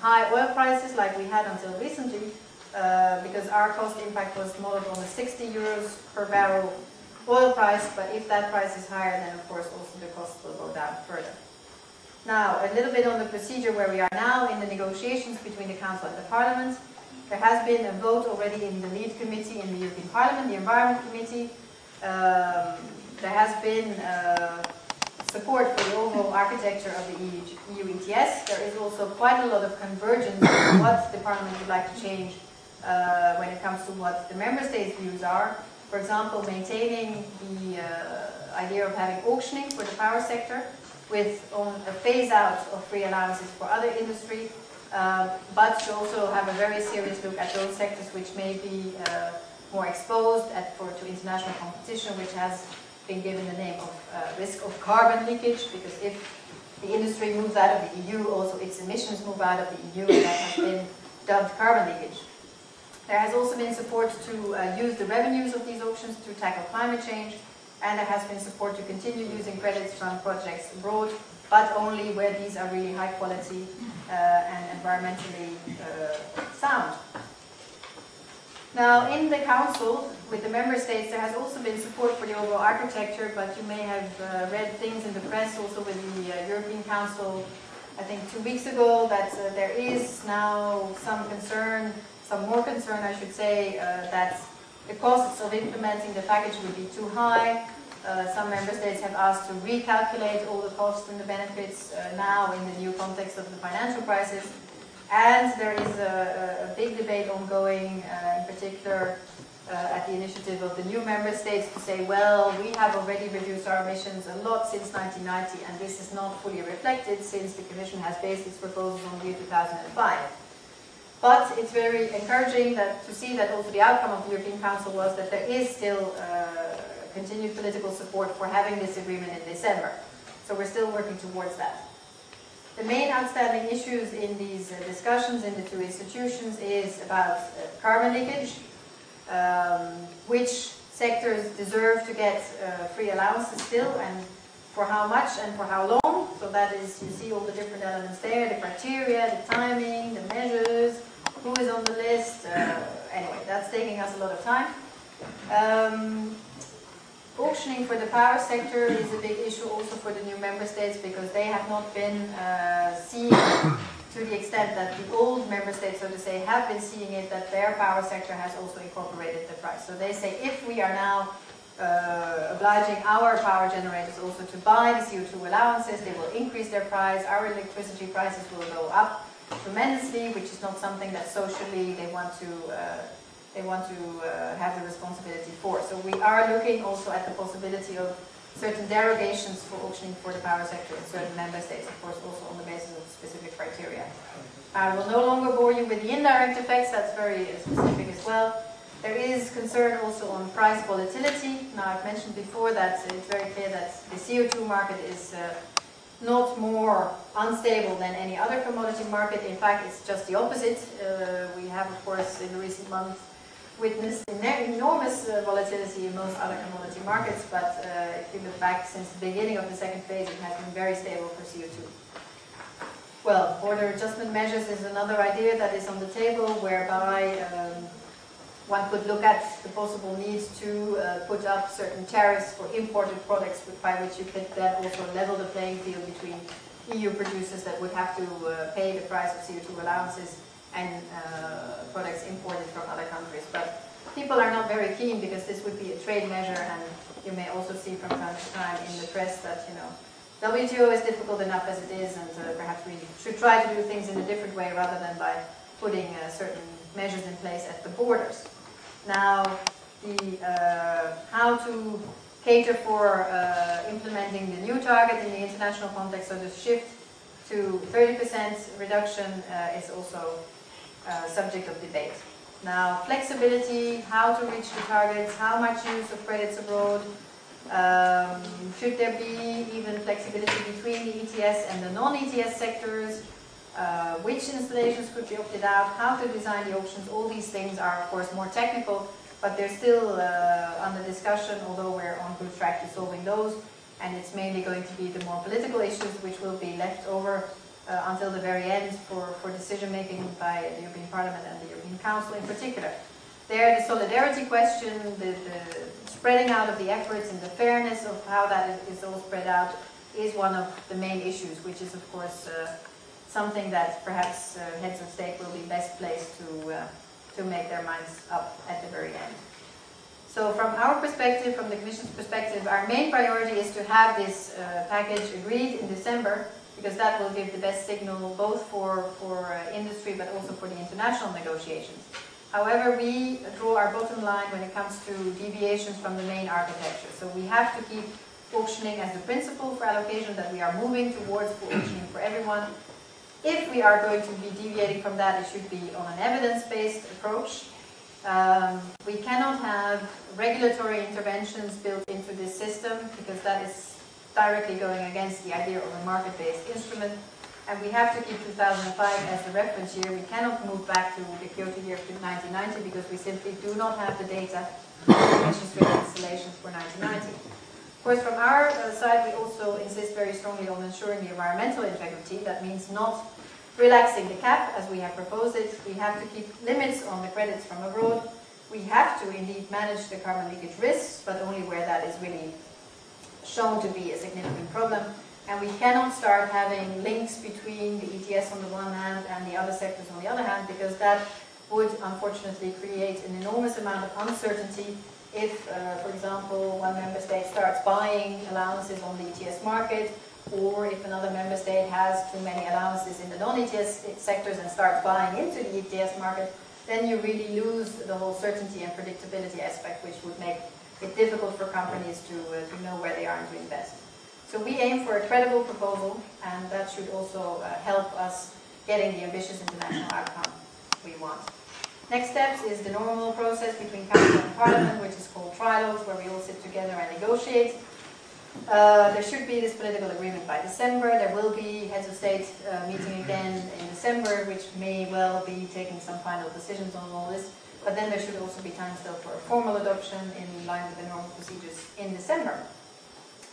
high oil prices like we had until recently, because our cost impact was modeled on a 60 euros per barrel oil price, but if that price is higher, then of course also the cost will go down further. Now, a little bit on the procedure where we are now in the negotiations between the Council and the Parliament. There has been a vote already in the lead committee in the European Parliament, the Environment Committee. There has been support for the overall architecture of the EU ETS. There is also quite a lot of convergence on what the Parliament would like to change when it comes to what the Member States' views are. For example, maintaining the idea of having auctioning for the power sector, with a phase-out of free allowances for other industry, but to also have a very serious look at those sectors which may be more exposed to international competition, which has been given the name of risk of carbon leakage, because if the industry moves out of the EU, also its emissions move out of the EU, and that has been dubbed carbon leakage. There has also been support to use the revenues of these auctions to tackle climate change, and there has been support to continue using credits from projects abroad, but only where these are really high quality and environmentally sound. Now, in the Council, with the member states, there has also been support for the overall architecture, but you may have read things in the press also with the European Council, I think 2 weeks ago, that there is now some concern, some more concern I should say, that the costs of implementing the package would be too high. Some member states have asked to recalculate all the costs and the benefits now in the new context of the financial crisis. And there is a big debate ongoing, in particular at the initiative of the new member states, to say, well, we have already reduced our emissions a lot since 1990, and this is not fully reflected since the Commission has based its proposals on the year 2005. But it's very encouraging to see that also the outcome of the European Council was that there is still continued political support for having this agreement in December. So we're still working towards that. The main outstanding issues in these discussions in the two institutions is about carbon leakage, which sectors deserve to get free allowances still, and for how much and for how long. So that is, you see all the different elements there, the criteria, the timing, the measures, who is on the list. Anyway, that's taking us a lot of time. Auctioning for the power sector is a big issue also for the new member states, because they have not been seeing to the extent that the old member states, so to say, have been seeing it, that their power sector has also incorporated the price. So they say, if we are now obliging our power generators also to buy the CO2 allowances, they will increase their price, our electricity prices will go up tremendously, which is not something that socially they want to have the responsibility for. So we are looking also at the possibility of certain derogations for auctioning for the power sector in certain member states, of course also on the basis of specific criteria. I will no longer bore you with the indirect effects, that's very specific as well. There is concern also on price volatility. Now, I've mentioned before that it's very clear that the CO2 market is not more unstable than any other commodity market. In fact, it's just the opposite. We have, of course, in the recent months witnessed enormous volatility in most other commodity markets, but if you look back since the beginning of the second phase, it has been very stable for CO2. Well, border adjustment measures is another idea that is on the table, whereby one could look at the possible need to put up certain tariffs for imported products, by which you could then also level the playing field between EU producers that would have to pay the price of CO2 allowances and products imported from other countries. But people are not very keen, because this would be a trade measure, and you may also see from time to time in the press that, you know, WTO is difficult enough as it is, and perhaps we should try to do things in a different way rather than by putting certain measures in place at the borders. Now, how to cater for implementing the new target in the international context, so the shift to 30% reduction is also subject of debate. Now, flexibility, how to reach the targets, how much use of credits abroad, should there be even flexibility between the ETS and the non-ETS sectors, which installations could be opted out, how to design the auctions. All these things are, of course, more technical, but they're still under discussion, although we're on good track to solving those. And it's mainly going to be the more political issues which will be left over until the very end for decision-making by the European Parliament and the European Council in particular. There, the solidarity question, the spreading out of the efforts and the fairness of how that is all spread out is one of the main issues, which is, of course, something that perhaps heads of state will be best placed to make their minds up at the very end. So from our perspective, from the Commission's perspective, our main priority is to have this package agreed in December, because that will give the best signal both for industry but also for the international negotiations. However, we draw our bottom line when it comes to deviations from the main architecture. So we have to keep auctioning as the principle for allocation, that we are moving towards full auctioning for everyone. If we are going to be deviating from that, it should be on an evidence-based approach. We cannot have regulatory interventions built into this system, because that is directly going against the idea of a market-based instrument. And we have to keep 2005 as the reference year. We cannot move back to the Kyoto year to 1990, because we simply do not have the data for emissions-ready installations for 1990. Of course, from our side, we also insist very strongly on ensuring the environmental integrity. That means not relaxing the cap as we have proposed it. We have to keep limits on the credits from abroad. We have to indeed manage the carbon leakage risks, but only where that is really shown to be a significant problem. And we cannot start having links between the ETS on the one hand and the other sectors on the other hand, because that would unfortunately create an enormous amount of uncertainty if, for example, one member state starts buying allowances on the ETS market, or if another member state has too many allowances in the non-ETS sectors and starts buying into the ETS market, then you really lose the whole certainty and predictability aspect, which would make it difficult for companies to know where they are and to invest. So we aim for a credible proposal, and that should also help us getting the ambitious international outcome we want. Next steps is the normal process between Council and Parliament, which is called trilogues, where we all sit together and negotiate. There should be this political agreement by December. There will be heads of state meeting again in December, which may well be taking some final decisions on all this. But then there should also be time still for a formal adoption in line with the normal procedures in December.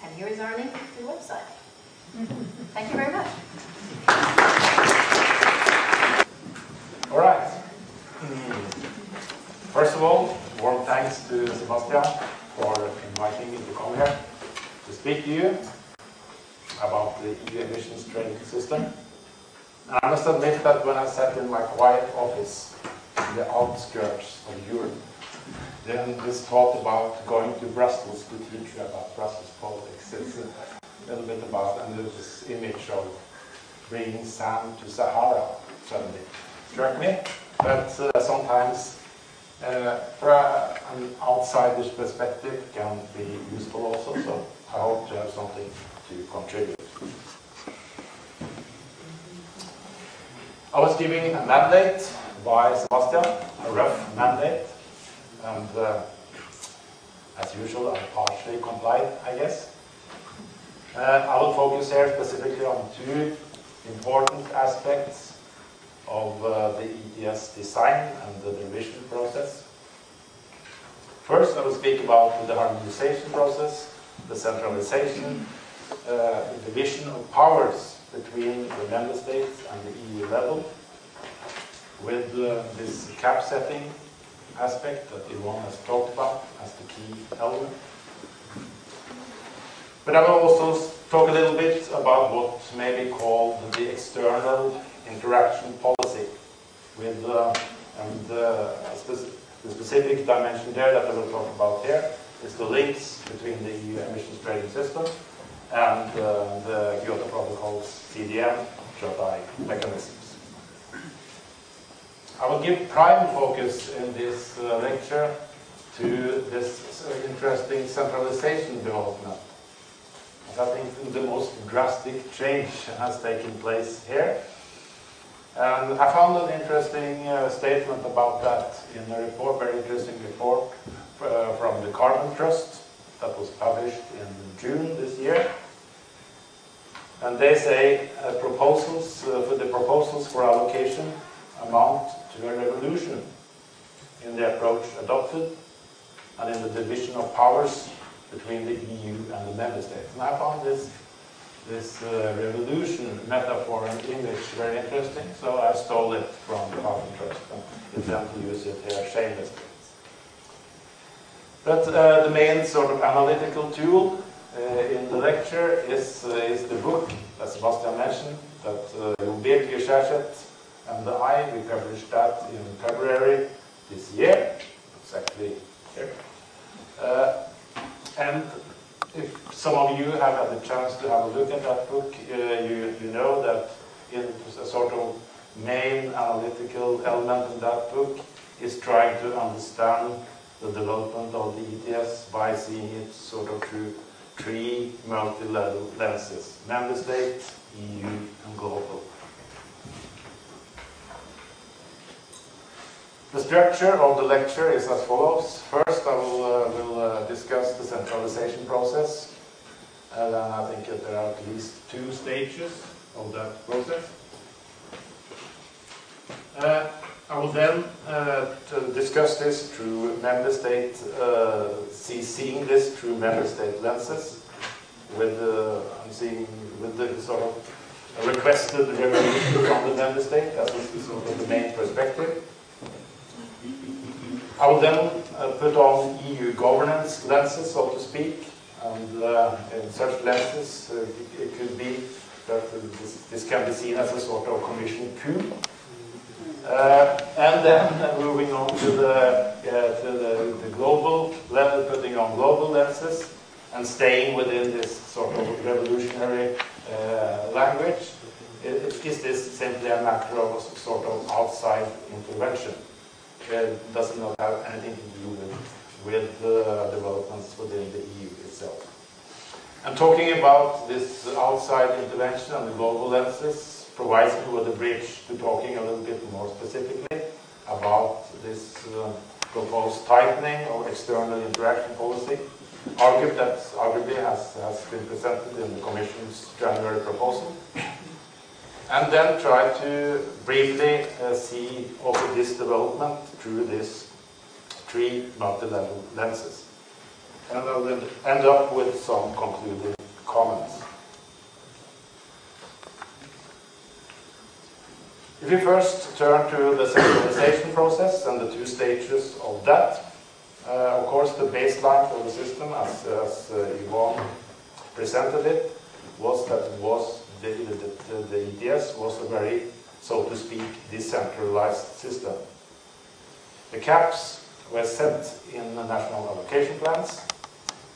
And here is our link to the website. Thank you very much. All right. First of all, warm thanks to Sebastian for inviting me to come here to speak to you about the EU emissions trading system. And I must admit that when I sat in my quiet office in the outskirts of Europe, then this thought about going to Brussels to teach you about Brussels politics, it's a little bit about, and there's this image of bringing sand to Sahara suddenly struck me. But sometimes, for an outsider's perspective, can be useful also, so I hope to have something to contribute. I was given a mandate by Sebastian, a rough mandate, and as usual I partially complied, I guess. I will focus here specifically on two important aspects of the ETS design and the revision process. First, I will speak about the harmonization process, the centralization, the division of powers between the member states and the EU level, with this cap setting aspect that Yvon has talked about as the key element. But I will also talk a little bit about what may be called the external interaction policy, with the specific dimension there that I will talk about here is the links between the EU emissions trading system and the Kyoto Protocol's CDM, JOTI mechanisms. I will give prime focus in this lecture to this interesting centralization development. I think the most drastic change has taken place here. And I found an interesting statement about that in a report, very interesting report from the Carbon Trust that was published in June this year. And they say the proposals for allocation amount to a revolution in the approach adopted and in the division of powers between the EU and the member states. And I found this revolution metaphor and image very interesting, so I stole it from the Carbon Trust and intend to use it here shamelessly. But the main sort of analytical tool in the lecture is the book that Sebastian mentioned, that Yvon and I, we published that in February this year. It's actually here. And if some of you have had the chance to have a look at that book, you know that in a sort of main analytical element in that book is trying to understand the development of the ETS by seeing it sort of through three multi-level lenses: member state, EU, and global. The structure of the lecture is as follows. First, I will discuss the centralization process, and then I think that there are at least two stages of that process. I will then discuss this through member state, seeing this through member state lenses, with the sort of requested revolution from the member state. That was sort of the main perspective. I will then put on EU governance lenses, so to speak, and in such lenses it could be that this can be seen as a sort of commission coup. And then moving on to the global level, putting on global lenses and staying within this sort of revolutionary language. Is this simply a matter of sort of outside intervention? It does not have anything to do with developments within the EU itself. And talking about this outside intervention and the global lenses provides me with a bridge to talking a little bit more specifically about this proposed tightening of external interaction policy, arguably has been presented in the Commission's January proposal. And then try to briefly see also this development through these three multi-level lenses. And I will end up with some concluding comments. If you first turn to the centralization process and the two stages of that, of course the baseline for the system, as Yvon presented it, was that it was the ETS was a very, so to speak, decentralized system. The caps were set in the national allocation plans,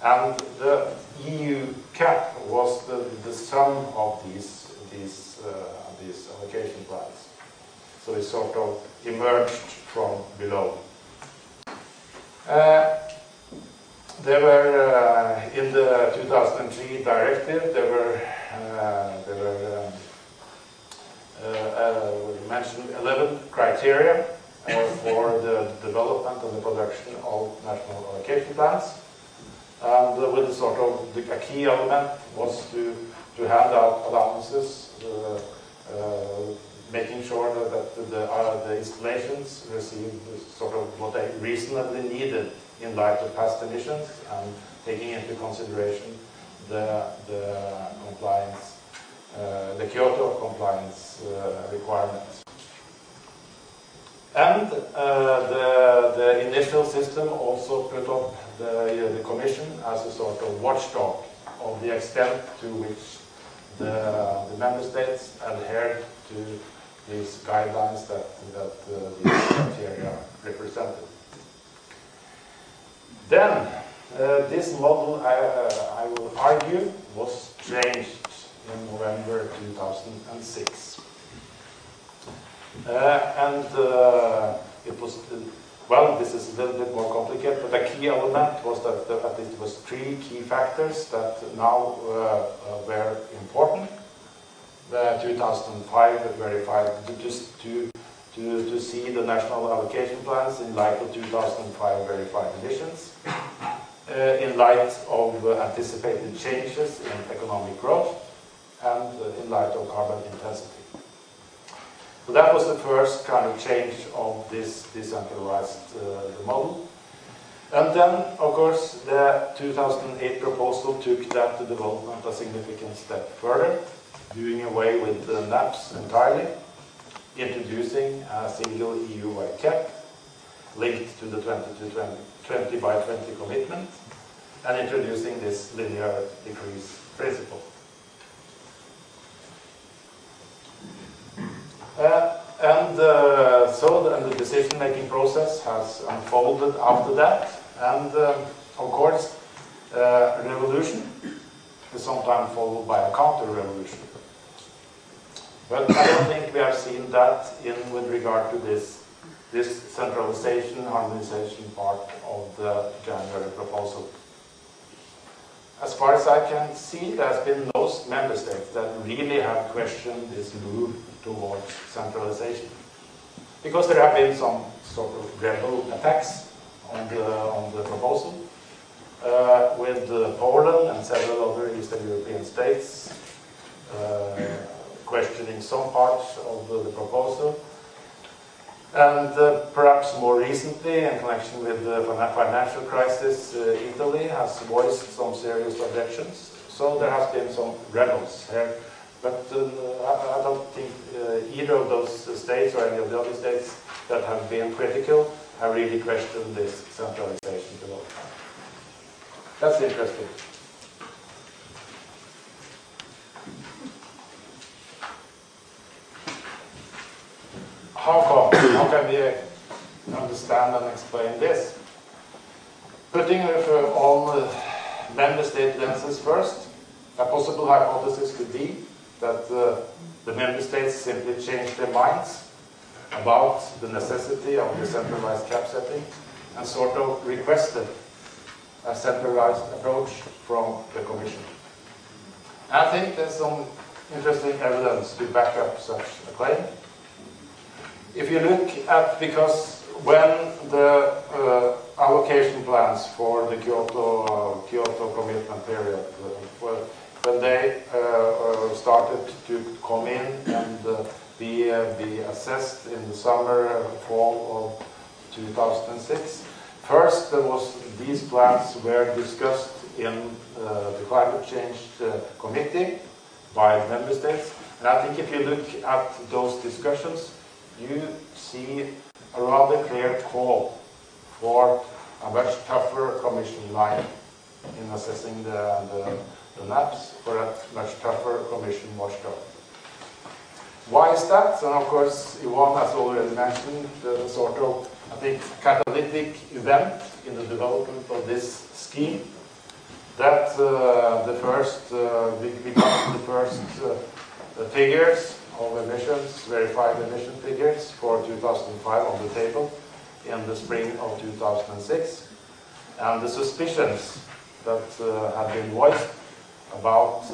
and the EU cap was the sum of these allocation plans. So it sort of emerged from below. There were, in the 2003 directive, there were mentioned 11 criteria for the development and the production of national allocation plans. And with the sort of a key element was to hand out allowances, making sure that the installations received sort of what they reasonably needed in light of past emissions, and taking into consideration the compliance, the Kyoto compliance requirements. And the initial system also put up the Commission as a sort of watchdog of the extent to which the Member States adhered to these guidelines that these criteria represented. Then, this model, I will argue, was changed in November 2006. It was, well, this is a little bit more complicated, but the key element was that it was three key factors that now were important. The 2005 verified, just to see the national allocation plans in light of 2005 verified emissions, in light of anticipated changes in economic growth, and in light of carbon intensity. So that was the first kind of change of this decentralized model. And then, of course, the 2008 proposal took that development a significant step further, doing away with the NAPs entirely, introducing a single EU-wide cap linked to the 20 by 20 commitment, and introducing this linear decrease principle. So the decision-making process has unfolded after that, and of course, a revolution is sometimes followed by a counter-revolution. But I don't think we have seen that with regard to this centralization, harmonization part of the January proposal. As far as I can see, there has been no member states that really have questioned this move towards centralization, because there have been some sort of rebel attacks on the proposal, with Poland and several other Eastern European states questioning some parts of the proposal. And perhaps more recently, in connection with the financial crisis, Italy has voiced some serious objections. So there has been some rebels here. But I don't think either of those states or any of the other states that have been critical have really questioned this centralization development. That's interesting. How come? How can we understand and explain this? Putting on member state lenses first, a possible hypothesis could be that the member states simply changed their minds about the necessity of decentralized cap setting and sort of requested a centralized approach from the Commission. I think there's some interesting evidence to back up such a claim. If you look at, because when the allocation plans for the Kyoto commitment period, when they started to come in and be assessed in the summer, fall of 2006, first there was these plans were discussed in the climate change committee by member states, and I think if you look at those discussions, you see a rather clear call for a much tougher Commission line in assessing the NAPs, for a much tougher Commission watchdog. Why is that? And of course, Yvon has already mentioned the sort of, I think, catalytic event in the development of this scheme. That the first, we got the first figures of emissions, verified emission figures for 2005 on the table in the spring of 2006. And the suspicions that had been voiced about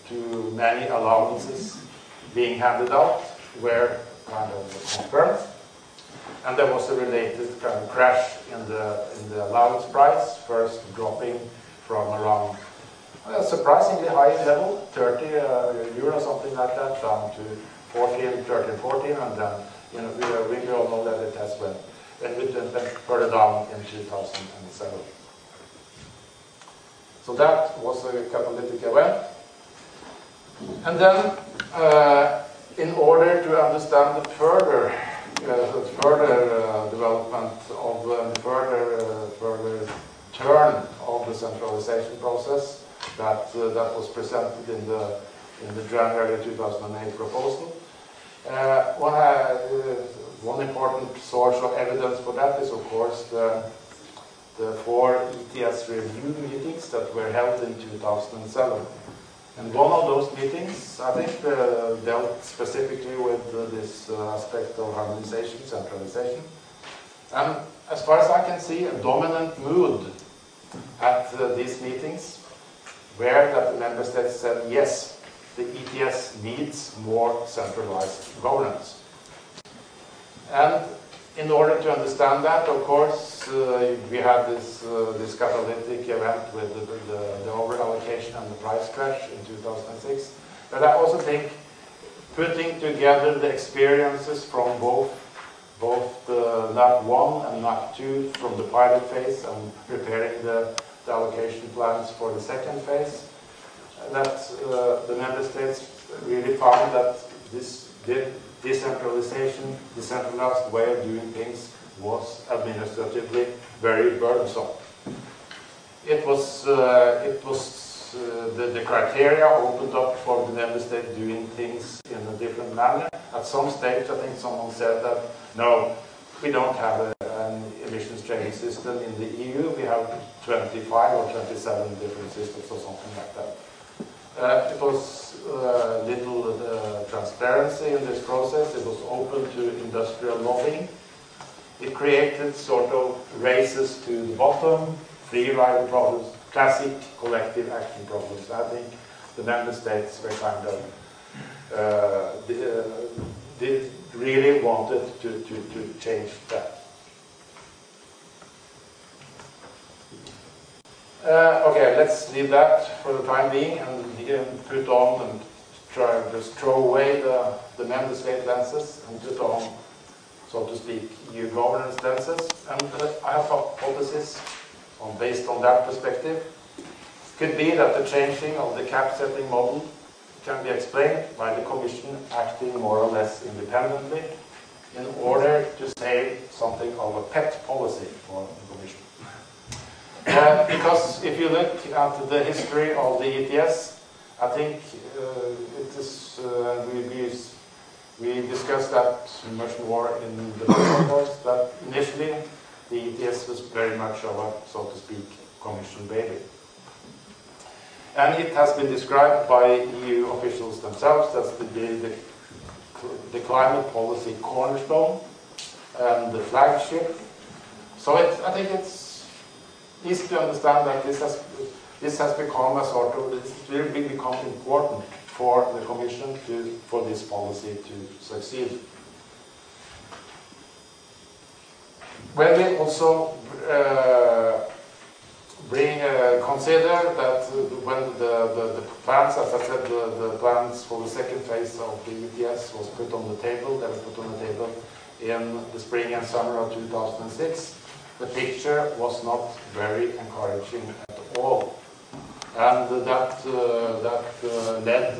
too many allowances being handed out were kind of confirmed. And there was a related kind of crash in the allowance price, first dropping from around a surprisingly high level, 30 euro, something like that, down to 13, 14, and then we all know that it has went further down in 2007. So that was a catalytic event. And then, in order to understand the further development of the further turn of the centralization process that was presented in the January 2008 proposal. One important source of evidence for that is, of course, the 4 ETS review meetings that were held in 2007. And one of those meetings, I think, dealt specifically with this aspect of harmonization, centralization. And as far as I can see, a dominant mood at these meetings were that the member states said, yes, the ETS needs more centralized governance. And in order to understand that, of course, we had this catalytic event with the over-allocation and the price crash in 2006. But I also think putting together the experiences from both the NAP 1 and NAP 2 from the pilot phase and preparing the allocation plans for the second phase, that the member states really found that this decentralization, decentralized way of doing things was administratively very burdensome. It was the criteria opened up for the member state doing things in a different manner. At some stage, I think someone said that, no, we don't have an emissions trading system in the EU. We have 25 or 27 different systems or something like that. It was little transparency in this process. It was open to industrial lobbying. It created sort of races to the bottom, free rider problems, classic collective action problems. I think the member states were kind of they really wanted to change that. Okay, let's leave that for the time being and put on and try to just throw away the member state lenses and put on, so to speak, EU governance lenses. And I have a hypothesis based on that perspective. Could be that the changing of the cap setting model can be explained by the Commission acting more or less independently in order to say something of a pet policy for the Commission. Because if you look at the history of the ETS, I think it is, we discussed that much more in the course, that initially the ETS was very much of a, so to speak, Commission baby. And it has been described by EU officials themselves as the climate policy cornerstone and the flagship. So I think it's easy to understand that this has become a sort of, it will become important for the Commission for this policy to succeed. When we also consider that when the plans, as I said, the plans for the second phase of the ETS was put on the table, they were put on the table in the spring and summer of 2006, the picture was not very encouraging at all. And that led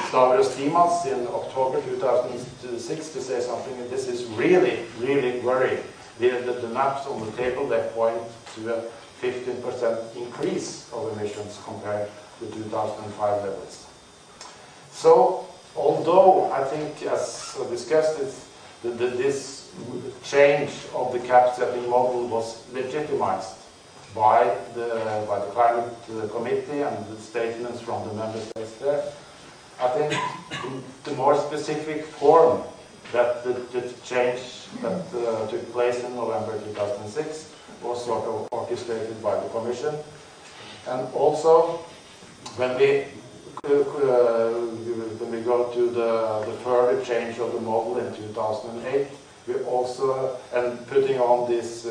Stavros Dimas in October 2006 to say something, this is really, really worrying. The maps on the table, they point to a 15% increase of emissions compared to 2005 levels. So, although I think, as discussed, this change of the cap setting model was legitimized by the climate committee and the statements from the member states there, I think the more specific form that the change that took place in November 2006 was sort of orchestrated by the Commission. And also, when we go to the further change of the model in 2008, we also, and putting on this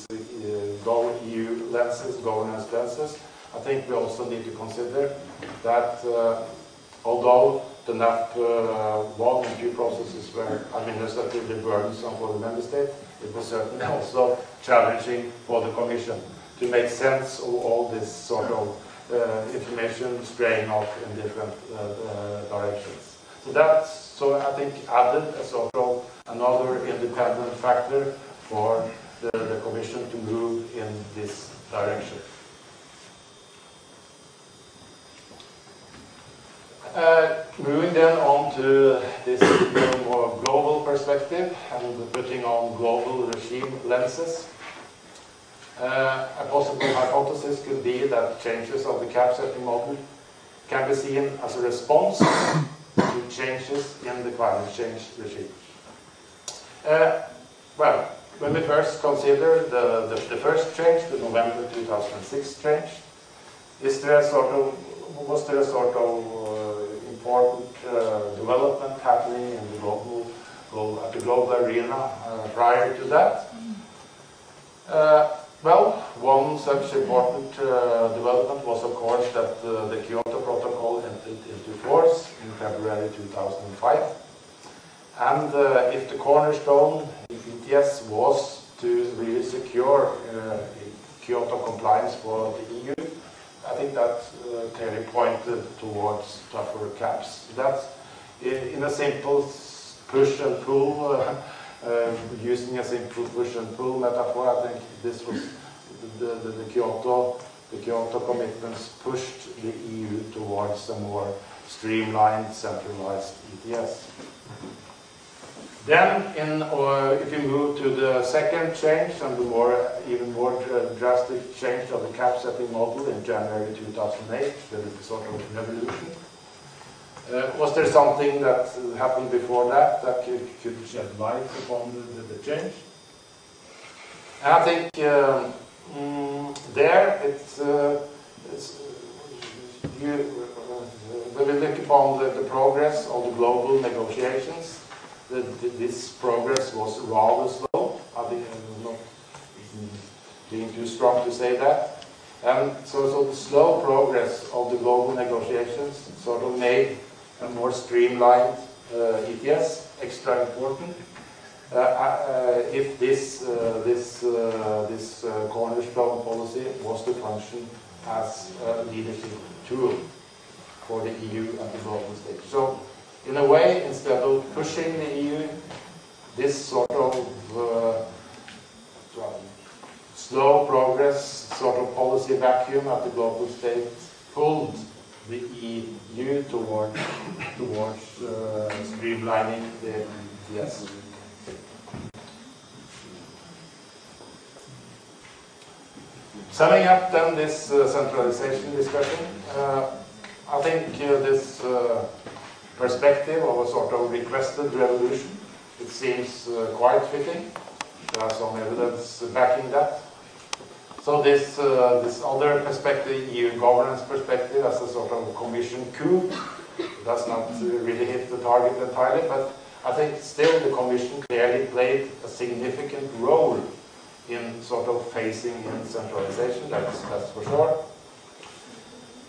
EU lenses, governance lenses, I think we also need to consider that although the NAP 1 and 2 processes were administratively burdensome for the member state, it was certainly also challenging for the Commission to make sense of all this sort of information straying off in different directions. So I think added a sort of another independent factor for the Commission to move in this direction. Moving then on to this more global perspective and putting on global regime lenses. A possible hypothesis could be that changes of the cap setting model can be seen as a response to changes in the climate change regime. Well, when we first consider the first change, the November 2006 change, was there a sort of important development happening in the at the global arena prior to that? Well, one such important development was, of course, that the Kyoto Protocol entered into force in February 2005. And if the cornerstone in ETS was to really secure Kyoto compliance for the EU, I think that clearly pointed towards tougher caps. That's in a simple push and pull, using a simple push and pull metaphor. I think this was the Kyoto commitments pushed the EU towards a more streamlined, centralized ETS. Then, if you move to the second change and the even more drastic change of the cap setting model in January 2008, there was a sort of revolution. Was there something that happened before that could shed light upon the change? And I think when we look upon the progress of the global negotiations, this progress was rather slow. I think I'm not being too strong to say that. And so the slow progress of the global negotiations sort of made a more streamlined ETS extra important. If this cornerstone policy was to function as a leadership tool for the EU at the global stage. So, in a way, instead of pushing the EU this sort of slow progress, sort of policy vacuum at the global stage pulled the EU towards streamlining the ETS. Summing up then this centralization discussion, I think this perspective of a sort of requested revolution, it seems quite fitting. There are some evidence backing that. So this other perspective, EU governance perspective, as a sort of Commission coup, does not really hit the target entirely, but I think still the Commission clearly played a significant role in sort of phasing in centralization, that's for sure.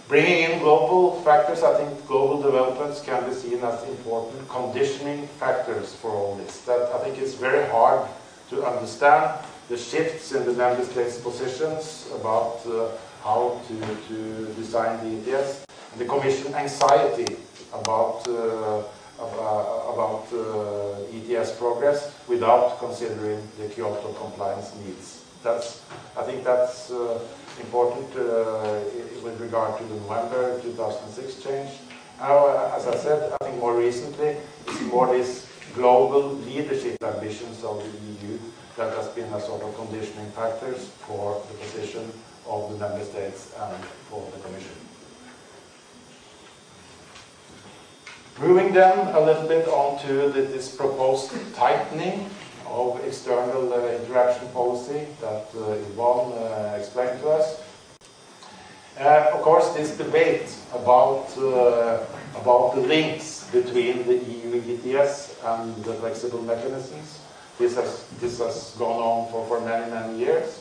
Bringing in global factors, I think global developments can be seen as important conditioning factors for all this. That I think is very hard to understand the shifts in the member states' positions about how to design the ETS, and the Commission anxiety about ETS progress without considering the Kyoto compliance needs. I think that's important with regard to the November 2006 change. Now, as I said, I think more recently, it's more this global leadership ambitions of the EU that has been a sort of conditioning factors for the position of the member states and for the Commission. Moving then a little bit on to this proposed tightening of external interaction policy that Yvon explained to us. Of course, this debate about the links between the EU ETS and the flexible mechanisms, this has gone on for many years,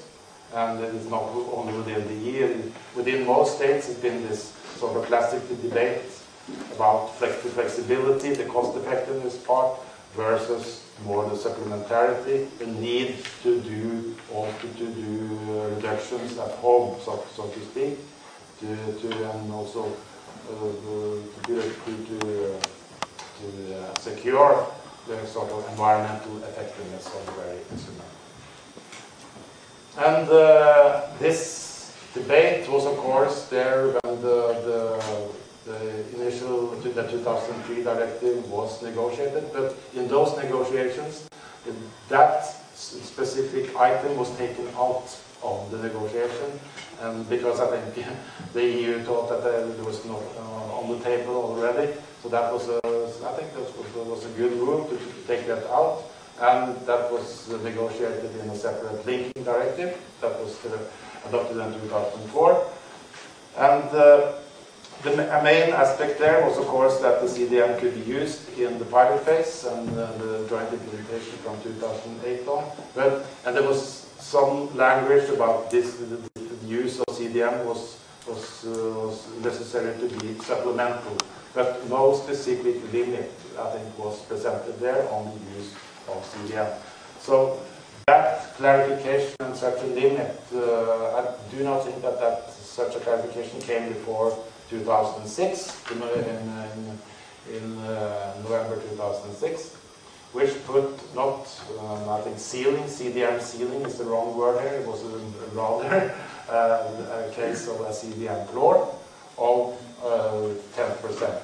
and it is not only within the EU. Within most states, it's been this sort of classic debate about the flexibility, the cost-effectiveness part, versus more the supplementarity, the need to do reductions at home, so to speak, and also to secure the sort of environmental effectiveness of the very instrument. And this debate was, of course, there when the initial, the 2003 directive was negotiated, but in those negotiations, that specific item was taken out of the negotiation, and because I think the EU thought that there was not on the table already, so that was I think that was a good move to take that out, and that was negotiated in a separate linking directive that was adopted in 2004, and the main aspect there was, of course, that the CDM could be used in the pilot phase and the joint implementation from 2008 on. And there was some language about this, the use of CDM was necessary to be supplemental, but no specific limit, I think, was presented there on the use of CDM. So that clarification and such a limit, I do not think that such a clarification came before 2006, in November 2006, which put not, I think CDM ceiling is the wrong word here, it was rather a case of a CDM floor of 10%,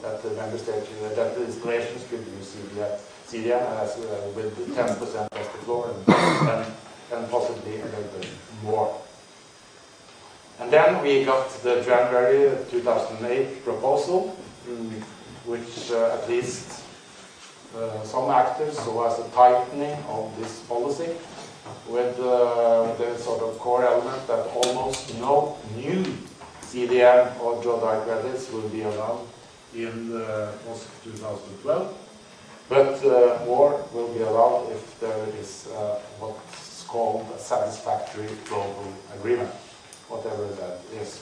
that the member states, that the installations could use CDM as, with 10% as the floor, and possibly a little bit more. And then we got the January 2008 proposal, which at least some actors saw as a tightening of this policy, with the sort of core element that almost no new CDM or drawdown credits will be allowed in post-2012, but more will be allowed if there is what's called a satisfactory global agreement, whatever that is.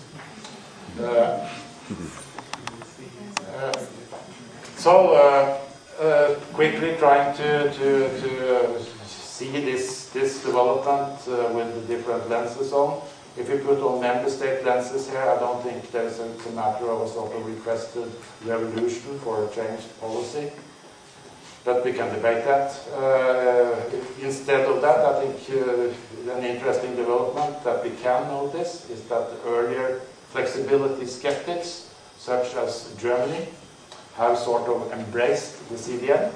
Quickly trying to see this development with the different lenses on. If you put on member state lenses here, I don't think there's a matter of a sort of requested revolution for a changed policy. but we can debate that. Instead of that, I think an interesting development that we can notice is that earlier flexibility skeptics, such as Germany, have sort of embraced the CDM.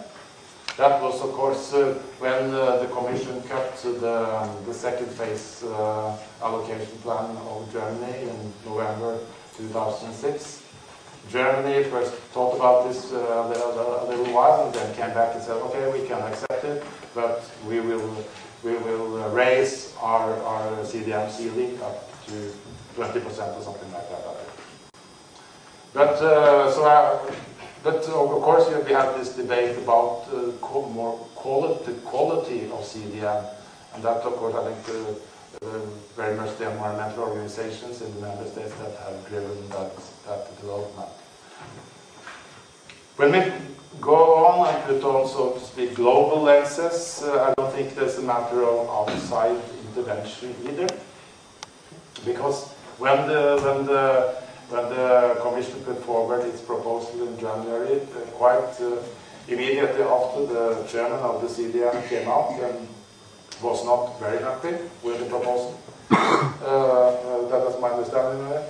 That was, of course, when the Commission cut the second phase allocation plan of Germany in November 2006. Germany first thought about this a little while and then came back and said, okay, we can accept it, but we will raise our CDM ceiling up to 20% or something like that. But of course we have this debate about more quality of CDM, and that of course I think very much the environmental organizations in the member states that have driven that development. When we go on and put on, so to speak, global lenses, I don't think there's a matter of outside intervention either, because when the Commission put forward its proposal in January, quite immediately after the chairman of the CDM came out and was not very happy with the proposal. That is my understanding of it.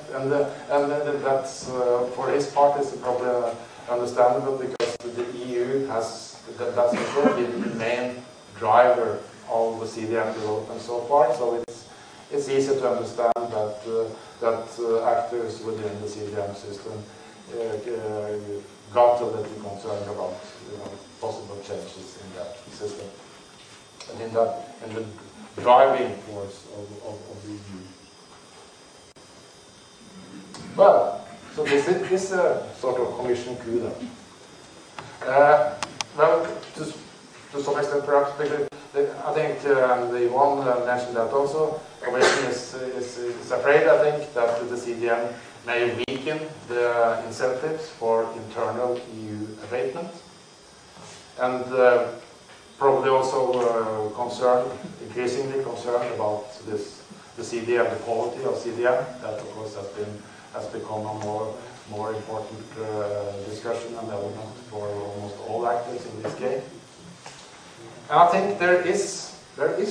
And that's, for his part, is probably understandable because the EU has, that's also been the main driver of the CDM development so far. So it's easy to understand that actors within the CDM system got a little concerned about possible changes in that system and in the driving force of the EU. Well, so this is a sort of Commission coup then. Well, to some extent perhaps, because I think Yvon mentioned that also. Commission is afraid, I think, that the CDM may weaken the incentives for internal EU abatement, and probably also increasingly concerned about the CDM, the quality of CDM. That, of course, has become a more important discussion and element for almost all actors in this game. And I think there is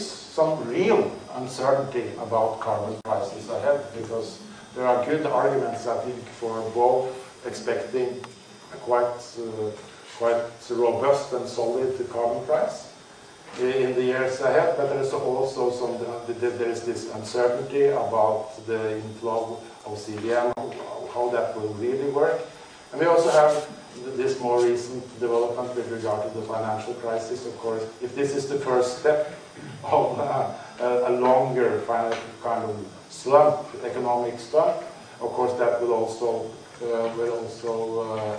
some real uncertainty about carbon prices ahead, because there are good arguments, I think, for both expecting a quite robust and solid carbon price in the years ahead, but there is also there is this uncertainty about the inflow of CDM, how that will really work. And we also have this more recent development with regard to the financial crisis, of course. If this is the first step of a longer kind of slump, economic slump, of course that will also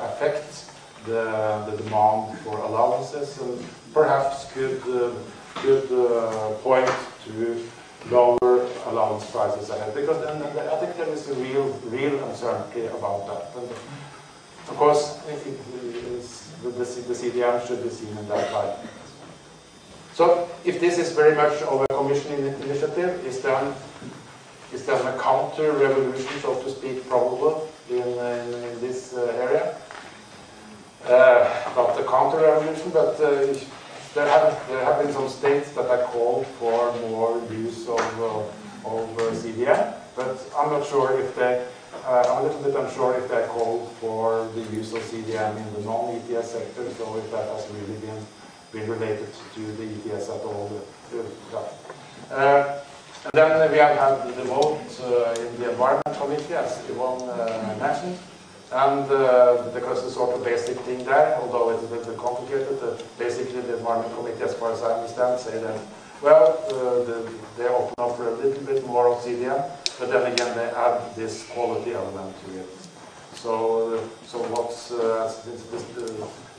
affect the demand for allowances, and perhaps could point to lower allowance prices ahead, because then I think there is a real uncertainty about that. And of course, the CDM should be seen in that light. So, if this is very much of a Commission initiative, is then a counter-revolution, so to speak, probable in this area? Not a counter-revolution, but there have been some states that have called for more use of CDM, but I'm not sure if they. I'm a little bit unsure if they called for the use of CDM in the non-ETS sector, so if that has really been related to the ETS at all. And then we have had the vote in the Environment Committee, as Yvon mentioned, and because the sort of basic thing there, although it's a little bit complicated, basically the Environment Committee, as far as I understand, say that, well, they open up for a little bit more of CDM, but then again they add this quality element to it. So what's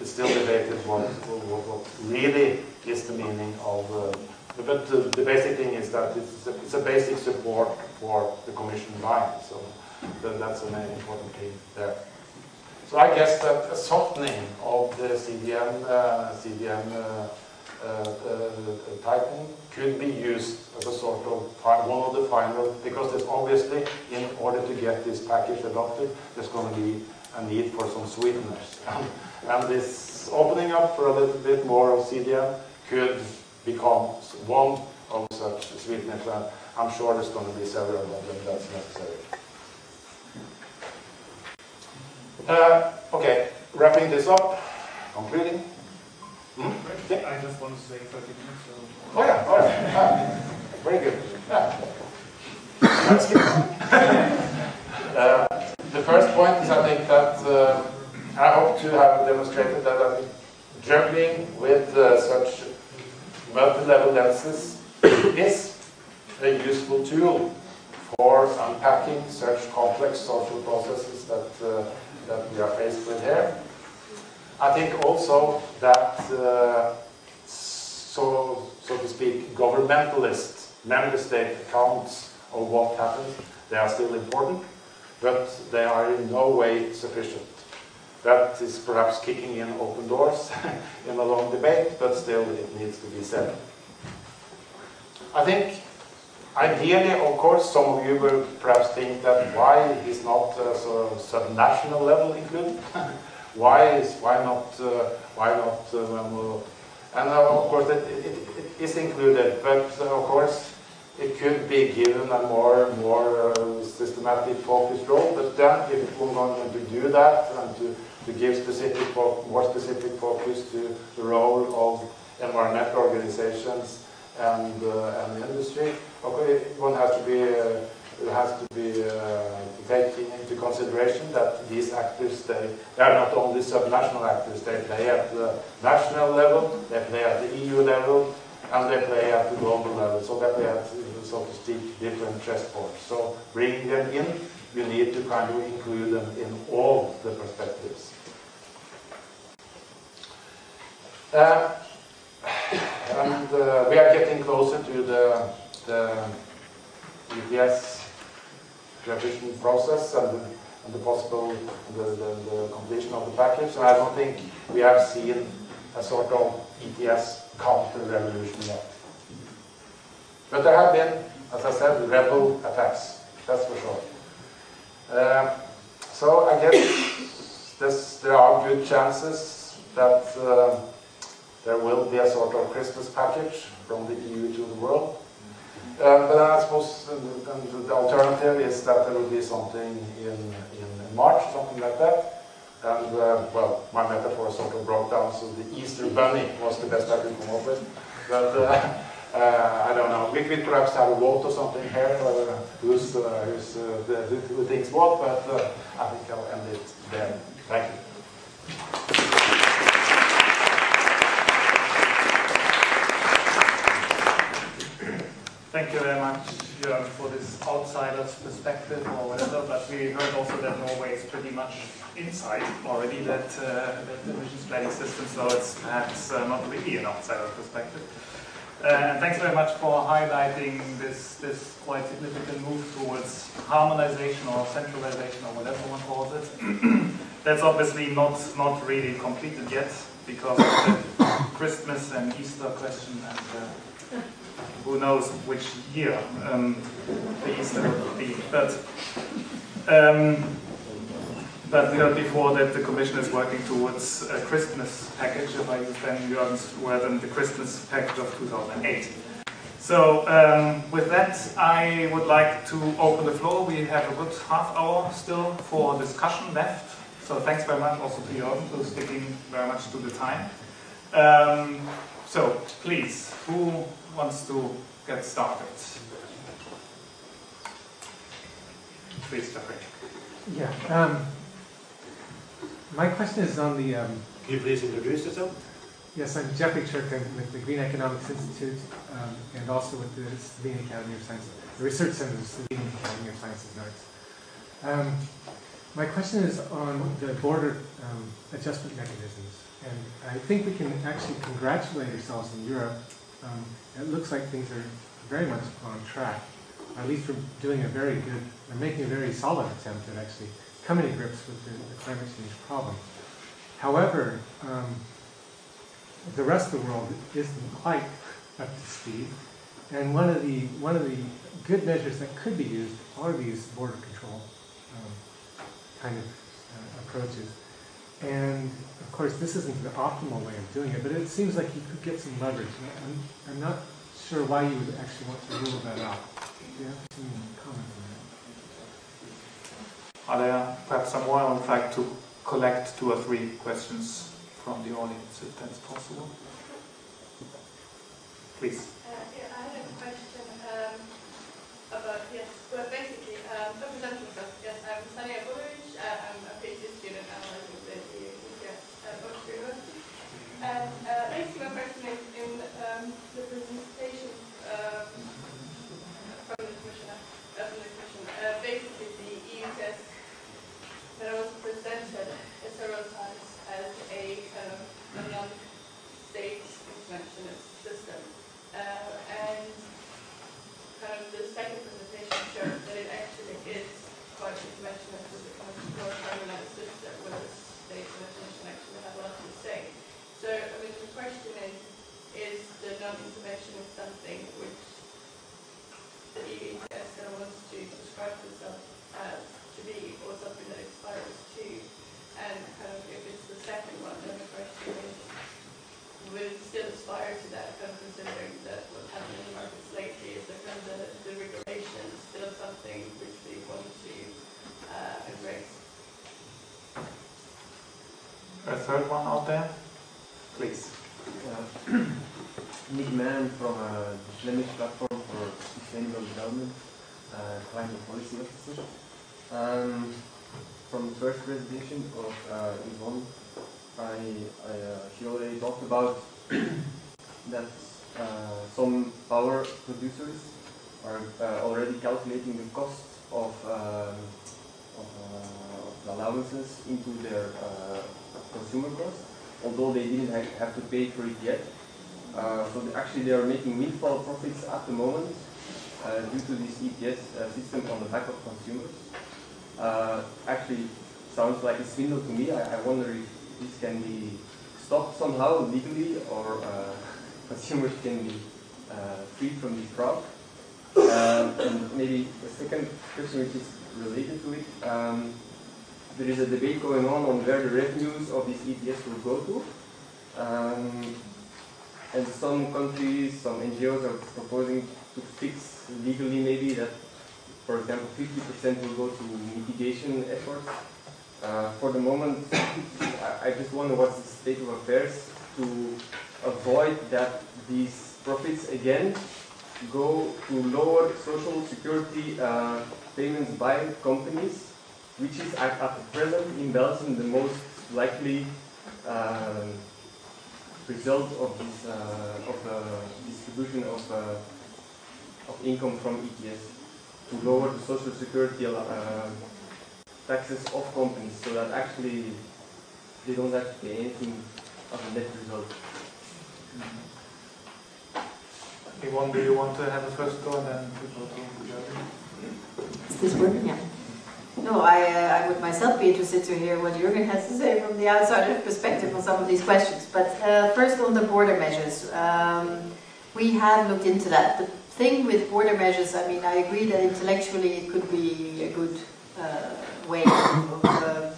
it's still debated what really is the meaning of. But the basic thing is that it's a basic support for the Commission line. So that's an important thing there. So I guess that a softening of the CDM tightening could be used as a sort of one of the final, because there's obviously, in order to get this package adopted, there's going to be a need for some sweeteners. And this this opening up for a little bit more of CDM could become one of such sweeteners, and I'm sure there's going to be several of them that's necessary. Okay, wrapping this up, concluding. Yeah. I just want to say 30 minutes. So. Oh yeah, all right. Very good. Yeah. That's good. The first point is, I think that I hope to have demonstrated that juggling with such multi-level lenses is a useful tool for unpacking such complex social processes that we are faced with here. I think also that, so to speak, governmentalist member state accounts of what happens, they are still important, but they are in no way sufficient. That is perhaps kicking in open doors in a long debate, but still it needs to be said. I think, ideally, of course, some of you will perhaps think that why is not sort of subnational level included? why not? And of course it is included, but of course it could be given a more systematic focus role. But then, if we're going to do that and to give more specific focus to the role of environmental organizations and industry, okay, one has to be taking into consideration that these actors, they are not only subnational actors, they play at the national level, they play at the EU level, and they play at the global level, so that they have, so to speak, different chessboards. So bringing them in, you need to kind of include them in all the perspectives. We are getting closer to the ETS revision process and the possible the completion of the package. And I don't think we have seen a sort of ETS counter-revolution yet. But there have been, as I said, rebel attacks, that's for sure. So I guess there are good chances that there will be a sort of Christmas package from the EU to the world. But I suppose the alternative is that there will be something in March, something like that. And, well, my metaphor sort of broke down, so the Easter bunny was the best I could come up with. But I don't know. We could perhaps have a vote or something here, who thinks what, but I think I'll end it there. Thank you. Thank you very much, Jørgen, for this outsider's perspective or whatever, but we heard also that Norway is pretty much inside already that emissions planning system, so it's perhaps not really an outsider's perspective. And thanks very much for highlighting this quite significant move towards harmonization or centralization or whatever one calls it. That's obviously not really completed yet because of the Christmas and Easter question and who knows which year the Easter will be. But we heard before that the Commission is working towards a Christmas package, if I use then Jørgen's word, and the Christmas package of 2008. So with that, I would like to open the floor. We have a good half hour still for discussion left. So thanks very much also to Jørgen for sticking very much to the time. So please, who wants to get started? Please, Jeffrey. Yeah. My question is on the... Can you please introduce yourself? Yes, I'm Jeffrey Churkin with the Green Economics Institute and also with the Slovenian Academy of Sciences, the Research Center of the Slovenian Academy of Sciences and Arts. My question is on the border adjustment mechanisms. And I think we can actually congratulate ourselves in Europe. It looks like things are very much on track. At least we're doing a very good, we're making a very solid attempt at actually coming to grips with the climate change problem. However, the rest of the world isn't quite up to speed. And one of the good measures that could be used are these border control kind of approaches. And of course, this isn't the optimal way of doing it, but it seems like you could get some leverage. I'm not sure why you would actually want to rule that out. Do you have some comments on that? Are there perhaps some more, in fact, to collect 2 or 3 questions from the audience, if that's possible? Please. Yeah, I had a question about, yes, well, basically, representing myself, yes, I'm Sania Borovic, I'm a PhD student analyzing the ETS at Oxford University. And basically my question is, in the presentation from the Commissioner, basically the EU test that was presented several times as a kind of a non-state interventionist system. And kind of the second presentation showed that it actually is quite interventionist with a kind of more harmonized system where the state and the Commission actually have a lot to say. So, I mean, the question is the non-interventionist something which the EU ETS kind of wants to describe itself as to be, or something that aspires to? And kind of if it's the second one, then the question is, will it still aspire to that, kind of considering that what's happening in the markets lately is that kind of the regulation is still something which we want to embrace? A third one out there? Please. Nick Mann from the Flemish Platform for Sustainable Development, Climate Policy Officer. From the first presentation of Yvon, she already talked about that some power producers are already calculating the cost of the allowances into their consumer costs, although they didn't have to pay for it yet. So actually they are making windfall profits at the moment due to this ETS system on the back of consumers. Actually sounds like a swindle to me. I wonder if this can be stopped somehow legally, or consumers can be freed from this fraud. And maybe the second question, which is related to it, there is a debate going on where the revenues of this ETS will go to. And some countries, some NGOs are proposing to fix legally maybe that, for example, 50% will go to mitigation efforts. For the moment, I just wonder what's the state of affairs to avoid that these profits again go to lower social security payments by companies, which is at the present in Belgium the most likely result of this of the distribution of income from ETS, to lower the social security taxes of companies, so that actually they don't have to pay anything as a net result. Yvon, do you want to have a first go and then we go to Jørgen? Is this working? Yeah. No, I would myself be interested to hear what Jørgen has to say from the outsider's perspective on some of these questions. But first on the border measures. We have looked into that. The thing with border measures, I mean, I agree that intellectually it could be a good way of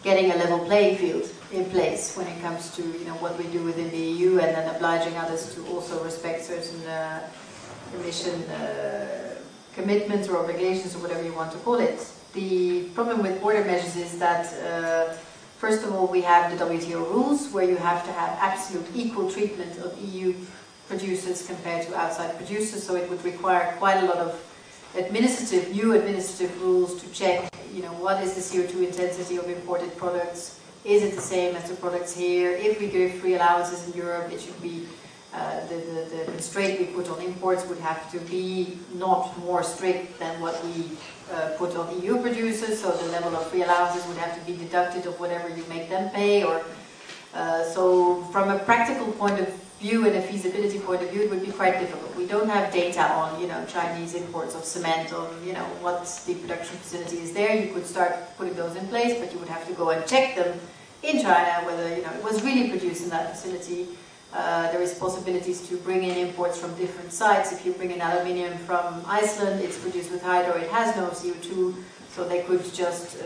getting a level playing field in place when it comes to what we do within the EU, and then obliging others to also respect certain emission commitments or obligations or whatever you want to call it. The problem with border measures is that first of all we have the WTO rules where you have to have absolute equal treatment of EU producers compared to outside producers, so it would require quite a lot of new administrative rules to check, what is the CO2 intensity of imported products? Is it the same as the products here? If we give free allowances in Europe, it should be the constraint we put on imports would have to be not more strict than what we put on EU producers, so the level of free allowances would have to be deducted of whatever you make them pay, or so from a practical point of view and a feasibility point of view, it would be quite difficult. We don't have data on, Chinese imports of cement, or, what the production facility is there. You could start putting those in place, but you would have to go and check them in China, whether, it was really produced in that facility. There is possibilities to bring in imports from different sites. If you bring in aluminium from Iceland, it's produced with hydro, it has no CO2, so they could just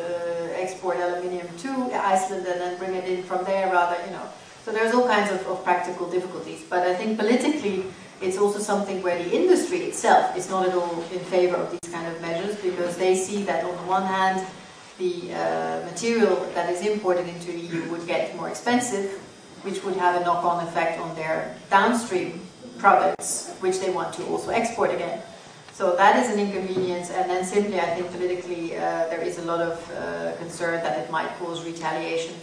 export aluminium to Iceland and then bring it in from there rather, you know. So there's all kinds of practical difficulties. But I think politically, it's also something where the industry itself is not at all in favor of these kind of measures, because they see that on the one hand, the material that is imported into the EU would get more expensive, which would have a knock-on effect on their downstream products, which they want to also export again. So that is an inconvenience, and then simply I think politically there is a lot of concern that it might cause retaliation.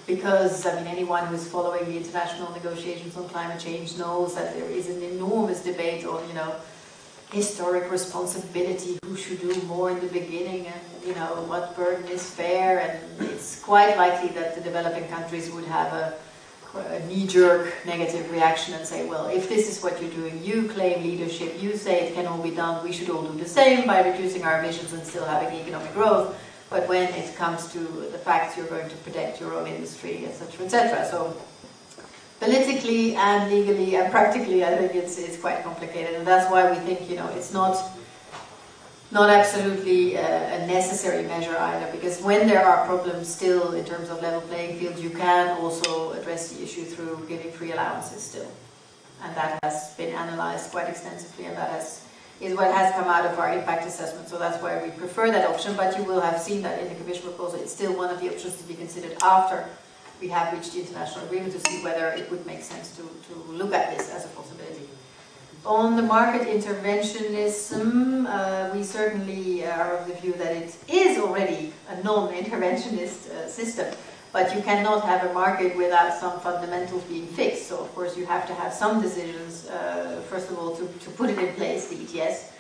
Because, I mean, anyone who's following the international negotiations on climate change knows that there is an enormous debate on, you know, historic responsibility, who should do more in the beginning, and, you know, what burden is fair, and it's quite likely that the developing countries would have a knee-jerk negative reaction and say, well, if this is what you're doing, you claim leadership, you say it can all be done, we should all do the same by reducing our emissions and still having economic growth. But when it comes to the fact you're going to protect your own industry, etc., etc. So politically and legally and practically, I think it's quite complicated, and that's why we think, you know, it's not absolutely a necessary measure either, because when there are problems still in terms of level playing field, you can also address the issue through giving free allowances still, and that has been analysed quite extensively, and that is what has come out of our impact assessment. So that's why we prefer that option, but you will have seen that in the Commission proposal it's still one of the options to be considered after we have reached the international agreement, to see whether it would make sense to look at this as a possibility. On the market interventionism, we certainly are of the view that it is already a non-interventionist system, but you cannot have a market without some fundamentals being fixed. So of course you have to have some decisions, first of all to put it in place, the ETS,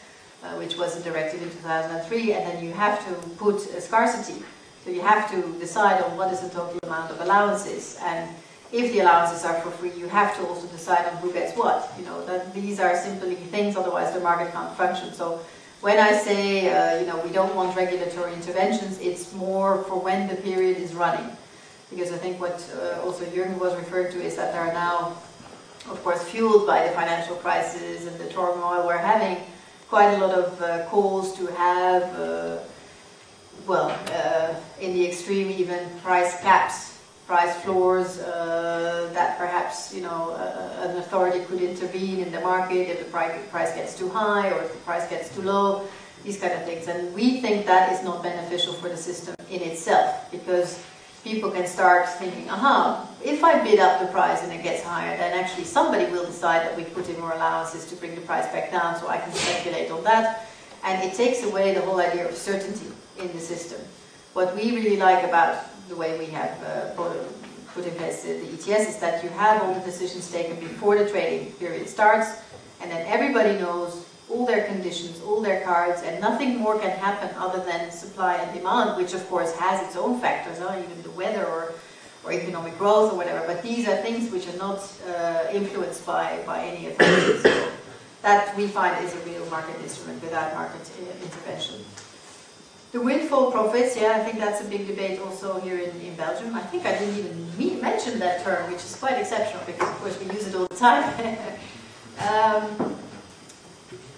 which was a directive in 2003, and then you have to put a scarcity. So you have to decide on what is the total amount of allowances, and if the allowances are for free, you have to also decide on who gets what. You know, that these are simply things, otherwise the market can't function. So when I say, you know, we don't want regulatory interventions, it's more for when the period is running. Because I think what also Jørgen was referring to is that there are now, of course, fueled by the financial crisis and the turmoil we're having, quite a lot of calls to have in the extreme even price caps, price floors, that perhaps, you know, an authority could intervene in the market if the price gets too high or if the price gets too low, these kind of things. And we think that is not beneficial for the system in itself, because people can start thinking, aha, if I bid up the price and it gets higher, then actually somebody will decide that we put in more allowances to bring the price back down, so I can speculate on that. And it takes away the whole idea of certainty in the system. What we really like about the way we have put in place the ETS is that you have all the decisions taken before the trading period starts, and then everybody knows all their conditions, all their cards, and nothing more can happen other than supply and demand, which of course has its own factors, even the weather or economic growth or whatever, but these are things which are not influenced by any authority. So that we find is a real market instrument without market intervention. The windfall profits, yeah, I think that's a big debate also here in Belgium. I think I didn't even mention that term, which is quite exceptional, because of course we use it all the time.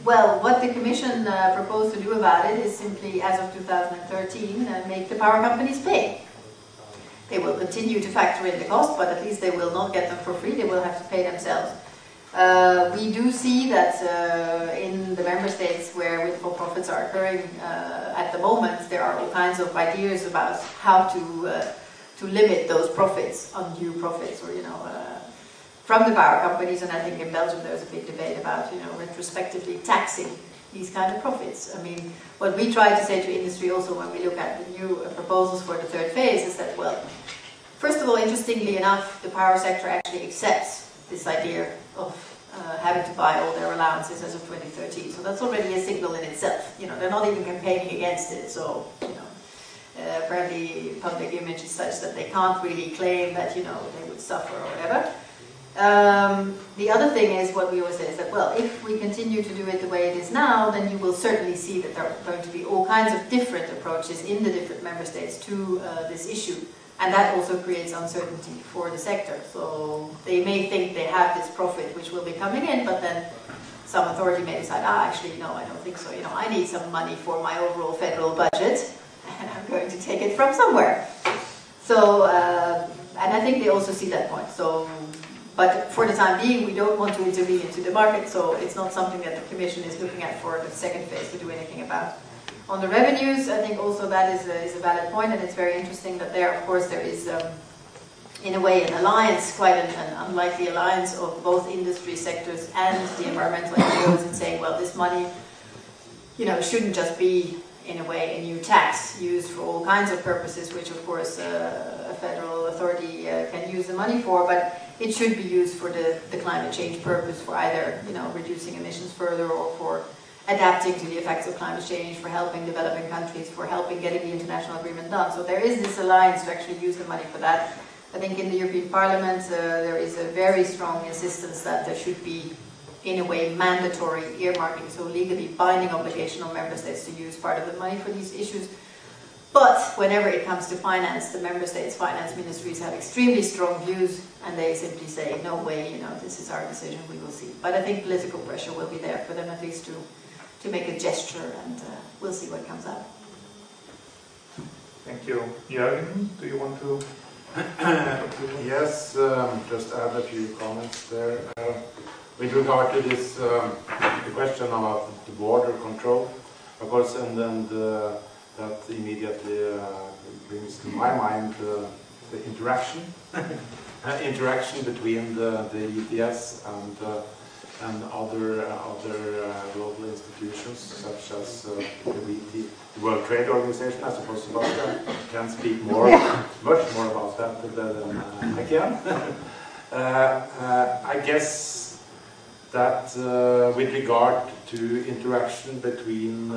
Well, what the Commission proposed to do about it is simply, as of 2013, make the power companies pay. They will continue to factor in the cost, but at least they will not get them for free, they will have to pay themselves. We do see that in the member states where windfall profits are occurring at the moment, there are all kinds of ideas about how to limit those profits, undue profits, or, you know, from the power companies. And I think in Belgium there's a big debate about, you know, retrospectively taxing these kind of profits. I mean, what we try to say to industry also when we look at the new proposals for the third phase is that, well, first of all, interestingly enough, the power sector actually accepts this idea of having to buy all their allowances as of 2013. So that's already a signal in itself. You know, they're not even campaigning against it. So, you know, apparently public image is such that they can't really claim that, you know, they would suffer or whatever. The other thing is what we always say is that, well, if we continue to do it the way it is now, then you will certainly see that there are going to be all kinds of different approaches in the different member states to this issue. And that also creates uncertainty for the sector. So they may think they have this profit which will be coming in, but then some authority may decide, actually, no, I don't think so. I need some money for my overall federal budget, and I'm going to take it from somewhere. So, and I think they also see that point. So, but for the time being, we don't want to intervene into the market, so it's not something that the Commission is looking at for the second phase to do anything about. On the revenues, I think also that is a valid point, and it's very interesting that there, of course, there is, in a way, an alliance, quite an unlikely alliance of both industry sectors and the environmental NGOs in saying, well, this money, shouldn't just be, in a way, a new tax used for all kinds of purposes, which, of course, a federal authority can use the money for, but it should be used for the climate change purpose, for either, reducing emissions further or for adapting to the effects of climate change, for helping developing countries, for helping getting the international agreement done. So there is this alliance to actually use the money for that. I think in the European Parliament there is a very strong insistence that there should be, in a way, mandatory earmarking, so legally binding obligation on member states to use part of the money for these issues. But whenever it comes to finance, the member states' finance ministries have extremely strong views, and they simply say, no way, this is our decision, we will see. But I think political pressure will be there for them at least to make a gesture, and we'll see what comes out. Thank you. Jørgen, do you want to? Yes, just add a few comments there. With regard to this, the question about the border control, of course, and then that immediately brings to my mind the interaction, interaction between the ETS and other global institutions such as the World Trade Organization. I suppose Sebastian can speak much more about that than I can. I guess that with regard to interaction between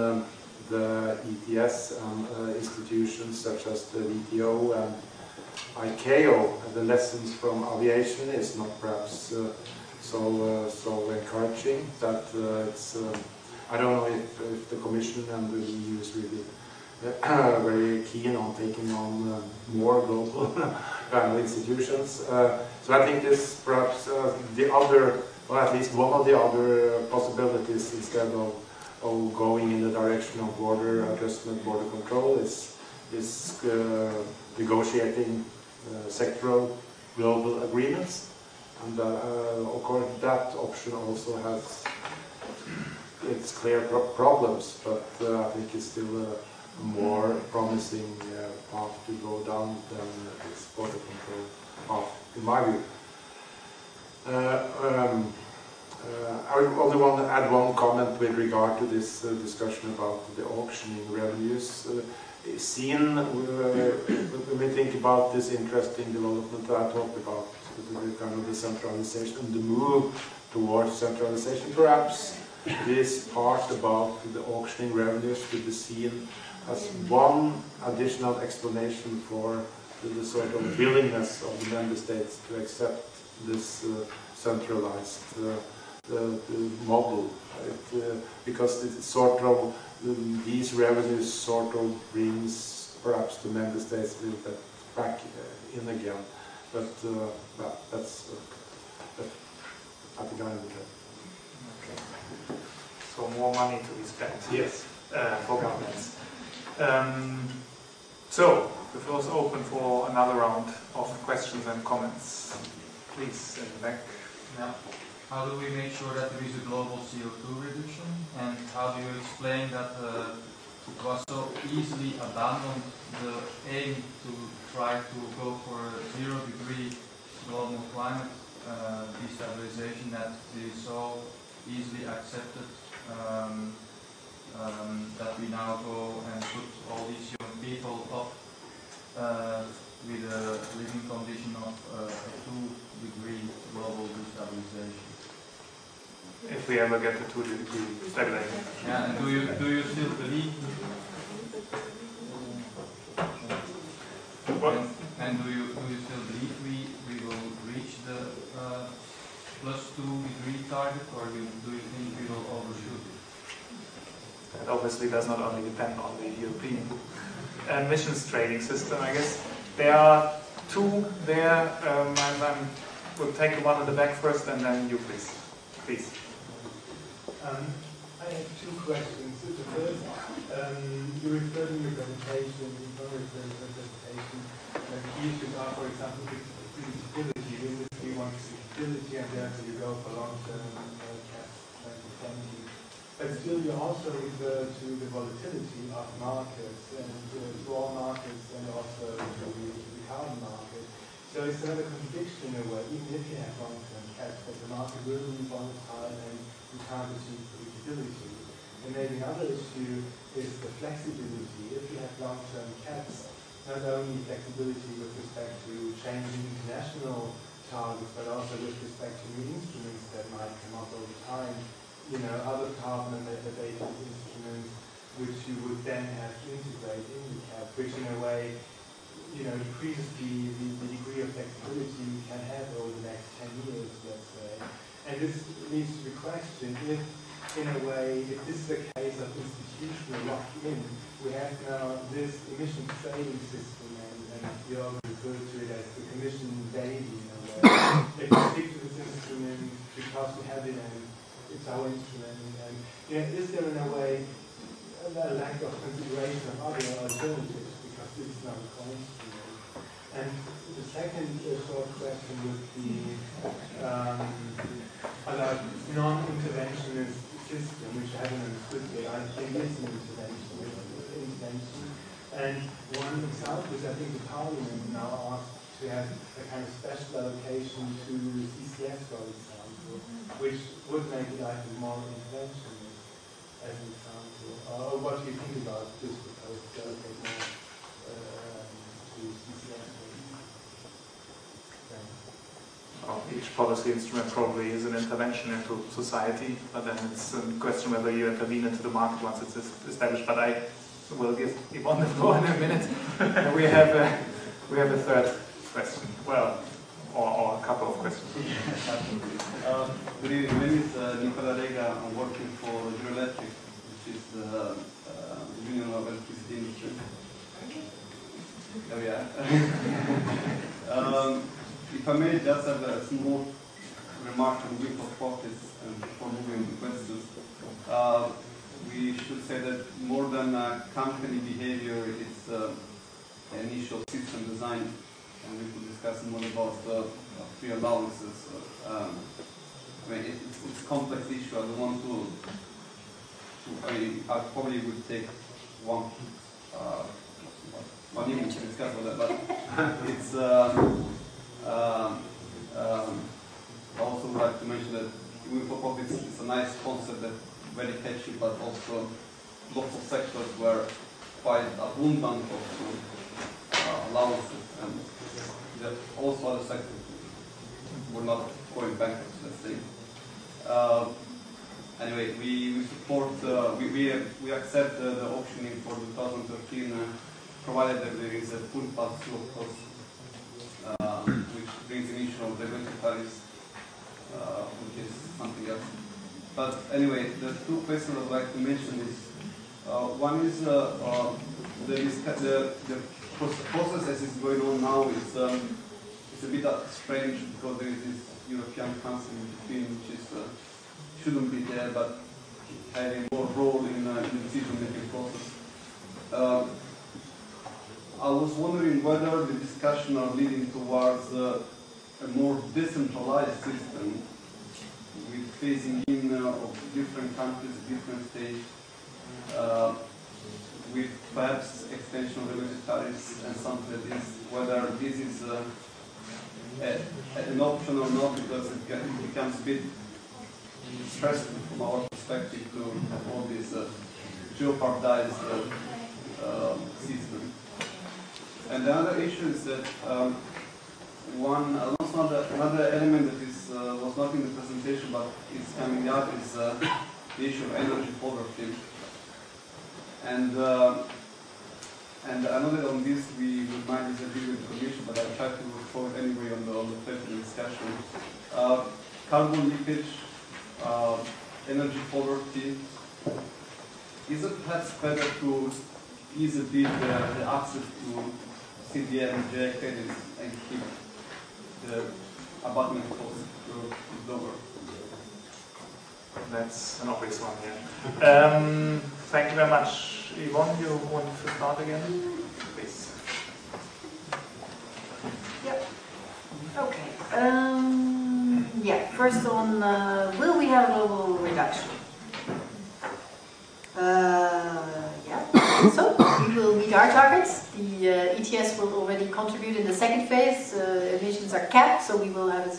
the ETS and institutions such as the WTO and ICAO, the lessons from aviation is not perhaps so encouraging. That it's I don't know if the Commission and the EU is really very keen on taking on more global institutions. So I think this perhaps the other, or at least one of the other possibilities, instead of going in the direction of border adjustment, border control, is negotiating sectoral global agreements. And of course that option also has its clear problems, but I think it's still a more promising path to go down than this border control path, in my view. I only want to add one comment with regard to this discussion about the auctioning revenues. When we think about this interesting development that I talked about, the kind of decentralization, the move towards centralization, perhaps this part about the auctioning revenues should be seen as one additional explanation for the sort of willingness of the member states to accept this centralized model, because it's sort of these revenues sort of brings perhaps the member states a little bit back in again. But that's I think I understand. Okay. So more money to be spent. Yes. For governments. So the floor is open for another round of questions and comments. Please, in the back. Yeah. How do we make sure that there is a global CO2 reduction? And how do you explain that it was so easily abandoned, the aim to try to go for a 0-degree global climate destabilization, that is so easily accepted that we now go and put all these young people up with a living condition of a 2-degree global destabilization. If we ever get the 2-degree stabilization. Yeah, and do you still believe? And do you still believe we will reach the +2-degree target, or do you think we will overshoot it? That obviously does not only depend on the European emissions trading system, I guess. There are two there, and we'll take the one in the back first, and then you, please. Please. I have two questions. The first, you referred in your presentation, that the issues are, for example, predictability. The industry wants predictability, and therefore you go for long-term caps 2020. But still, you also refer to the volatility of markets, and to all markets, and also to the carbon market. So it's another contradiction in a way, even if you have long-term caps, that the market will be volatile and you can't achieve predictability. And maybe another issue is the flexibility. If you have long-term caps, not only flexibility with respect to changing international targets, but also with respect to new instruments that might come up over time. You know, other carbon and abated instruments which you would then have to integrate in the cap, which in a way, you know, increases the degree of flexibility you can have over the next 10 years, let's say. And this leads to the question, if, in a way, if this is a case of institutional lock-in, we have now this emission trading system, and Jørgen referred to it as the commission baby, in a way. If we stick to this instrument because we have it and it's our instrument, and you know, is there in a way a lack of consideration of other alternatives because this is not a core instrument? And the second short question would be about non-interventionist system, which I haven't understood yet. I think it's an intervention. And one example is I think the Parliament now asked to have a kind of special allocation to CCS, for example, which would make it, I think, more interventionist, as an example. What do you think about this proposal to allocate more to CCS? Each policy instrument probably is an intervention into society, but then it's a question whether you intervene into the market once it's established. But I will give Yvon the floor in a minute. we have a third question. Well, or a couple of questions. Good evening. My name is Nicola Rega. I'm working for Hydroelectric, which is the Union of Electricity Industry. There we are. If I may just have a small remark on windfall profits and before moving to questions, we should say that more than company behavior, it's an issue of system design, and we could discuss more about free allowances. I mean, it's a complex issue. I don't want to I mean, I probably would take one evening to discuss all that, but it's. I also would like to mention that windfall profits is a nice concept that very catchy, but also lots of sectors were quite abundant of allowances, and that also other sectors were not going bankrupt, let's say. Anyway, we support, we accept the auctioning for 2013, provided that there is a full pass-through of course, which brings an issue of regulatory tariffs, which is something else. But anyway, the two questions I'd like to mention is, one is the process as it's going on now is it's a bit strange because there is this European Council in between, which is shouldn't be there, but having more role in the decision-making process. I was wondering whether the discussion are leading towards a more decentralized system with phasing in of different countries, different states, with perhaps extension of regulatory tariffs and something like this, whether this is an option or not, because it becomes a bit stressful from our perspective to have all this jeopardized system. And the other issue is that another element that is was not in the presentation but is coming up is the issue of energy poverty. And I know that on this we might disagree with the Commission, but I'll try to report anyway on the further discussion. Carbon leakage, energy poverty. Is it perhaps better to ease a bit the access to CDM credits and keep the abutment cost lower. That's an obvious one, yeah. Thank you very much. Yvon, you want to start again? Please. Yep. Okay. Yeah, first on, will we have a global reduction? Yeah, so we will meet our targets. The ETS will already contribute in the second phase. Emissions are capped, so we will have a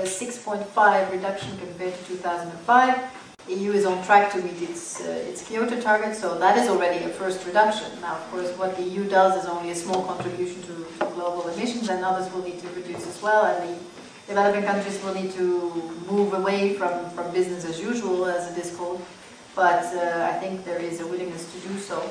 6.5 reduction compared to 2005. The EU is on track to meet its Kyoto target, so that is already a first reduction. Now, of course, what the EU does is only a small contribution to global emissions, and others will need to reduce as well. And the developing countries will need to move away from business as usual, as it is called. But I think there is a willingness to do so.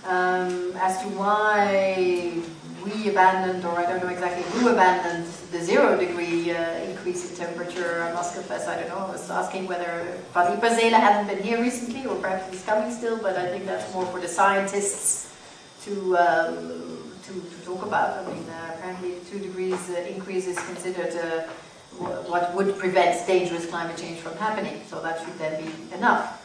As to why we abandoned, or I don't know exactly who abandoned, the 0 degree increase in temperature, I must confess, I don't know. I was asking whether Paddy Pazela hadn't been here recently, or perhaps he's coming still, but I think that's more for the scientists to talk about. I mean, apparently 2 degrees increase is considered what would prevent dangerous climate change from happening, so that should then be enough.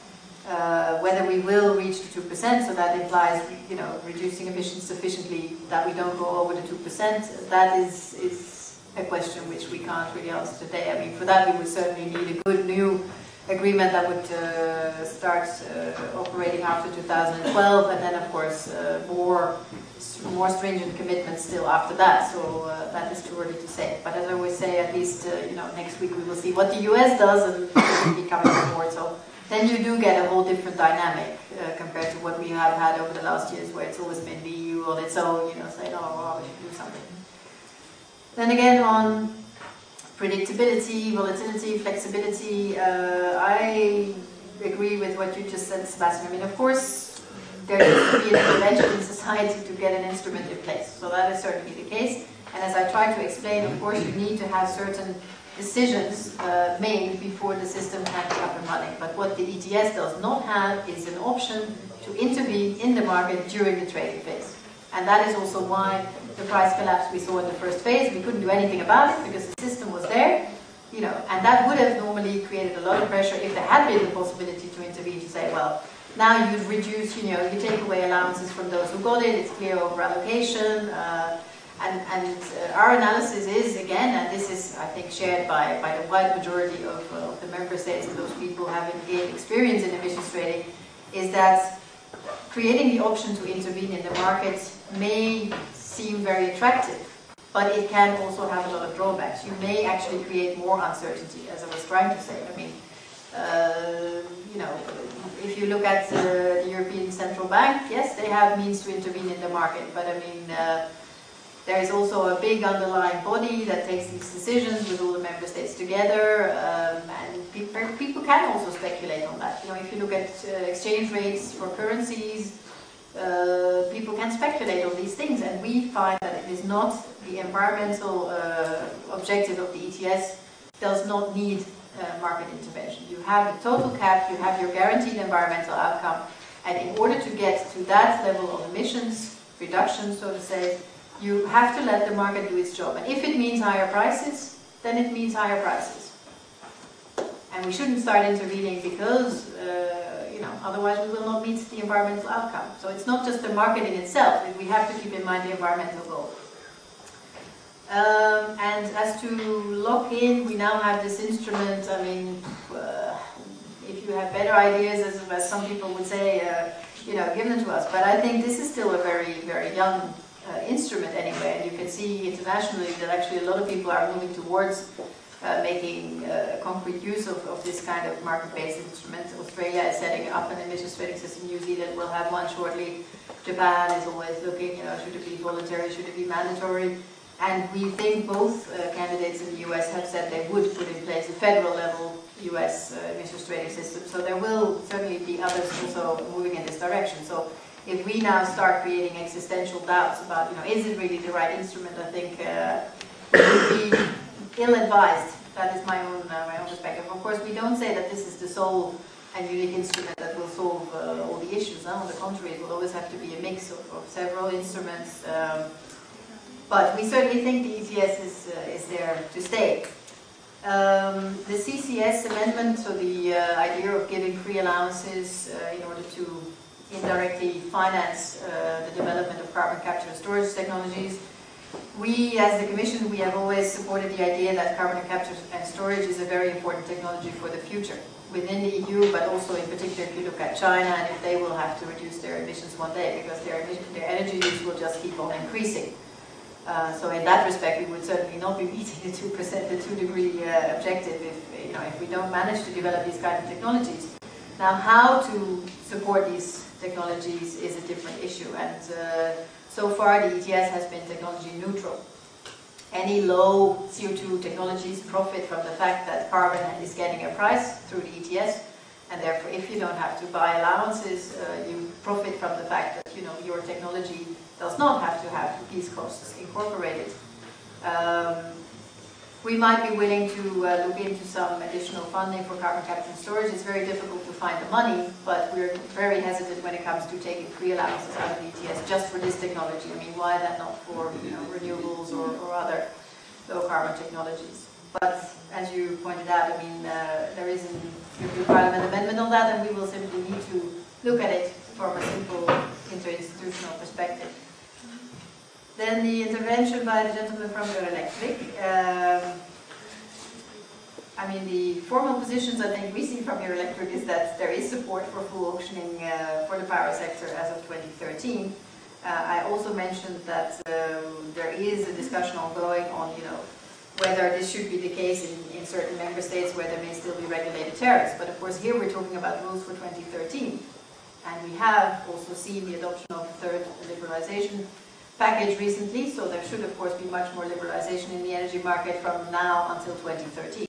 Whether we will reach the 2%, so that implies, you know, reducing emissions sufficiently that we don't go over the 2%, that is a question which we can't really answer today. I mean, for that we would certainly need a good new agreement that would start operating after 2012, and then of course more stringent commitments still after that. So that is too early to say. But as I always say, at least you know, next week we will see what the US does, and will be coming on board. So then you do get a whole different dynamic compared to what we have had over the last years, where it's always been the EU on its own, you know, saying, oh, well, we should do something. Then again, on predictability, volatility, flexibility, I agree with what you just said, Sebastian. I mean, of course, there needs to be an intervention in society to get an instrument in place. So that is certainly the case. And as I tried to explain, of course, you need to have certain decisions made before the system can be up and running. But what the ETS does not have is an option to intervene in the market during the trading phase. And that is also why the price collapse we saw in the first phase, we couldn't do anything about it because the system was there, you know, and that would have normally created a lot of pressure if there had been the possibility to intervene, to say, well, now you've reduced, you know, you take away allowances from those who got it, it's clear over allocation, and our analysis is, again, and this is, I think, shared by the wide majority of the member states and those people having gained experience in emissions trading, is that creating the option to intervene in the market may seem very attractive, but it can also have a lot of drawbacks. You may actually create more uncertainty, as I was trying to say. I mean, you know, if you look at the European Central Bank, yes, they have means to intervene in the market, but I mean, there is also a big underlying body that takes these decisions with all the member states together, and people can also speculate on that. You know, if you look at exchange rates for currencies, people can speculate on these things, and we find that it is not the environmental objective of the ETS does not need market intervention. You have the total cap, you have your guaranteed environmental outcome, and in order to get to that level of emissions reduction, so to say, you have to let the market do its job. And if it means higher prices, then it means higher prices. And we shouldn't start intervening because, you know, otherwise we will not meet the environmental outcome. So it's not just the market in itself, we have to keep in mind the environmental goal. And as to lock in, we now have this instrument. I mean, if you have better ideas, as some people would say, you know, give them to us. But I think this is still a very, very young instrument anyway, and you can see internationally that actually a lot of people are moving towards making concrete use of this kind of market-based instrument. Australia is setting up an emissions trading system. New Zealand will have one shortly. Japan is always looking, you know, should it be voluntary, should it be mandatory? And we think both candidates in the US have said they would put in place a federal level US emissions trading system. So there will certainly be others also moving in this direction. So if we now start creating existential doubts about, you know, is it really the right instrument, I think we would be ill-advised. That is my own perspective. Of course, we don't say that this is the sole and unique instrument that will solve all the issues. On the contrary, it will always have to be a mix of several instruments. But we certainly think the ETS is there to stay. The CCS amendment, so the idea of giving free allowances in order to indirectly finance the development of carbon capture and storage technologies. We, as the Commission, we have always supported the idea that carbon capture and storage is a very important technology for the future within the EU, but also in particular if you look at China and if they will have to reduce their emissions one day because their energy use will just keep on increasing. So in that respect, we would certainly not be meeting the 2%, the 2-degree objective if we don't manage to develop these kinds of technologies. Now, how to support these technologies is a different issue, and so far the ETS has been technology neutral. Any low CO2 technologies profit from the fact that carbon is getting a price through the ETS, and therefore if you don't have to buy allowances, you profit from the fact that your technology does not have to have these costs incorporated. We might be willing to look into some additional funding for carbon capture and storage. It's very difficult to find the money, but we're very hesitant when it comes to taking free allowances out of the ETS just for this technology. I mean, why that not for renewables or other low carbon technologies? But as you pointed out, I mean, there is an European Parliament amendment on that, and we will simply need to look at it from a simple interinstitutional perspective. Then the intervention by the gentleman from Eurelectric. I mean, the formal positions I think we see from Eurelectric is that there is support for full auctioning for the power sector as of 2013. I also mentioned that there is a discussion ongoing on, whether this should be the case in certain member states where there may still be regulated tariffs. But of course, here we're talking about rules for 2013. And we have also seen the adoption of the third liberalization package recently, so there should of course be much more liberalization in the energy market from now until 2013.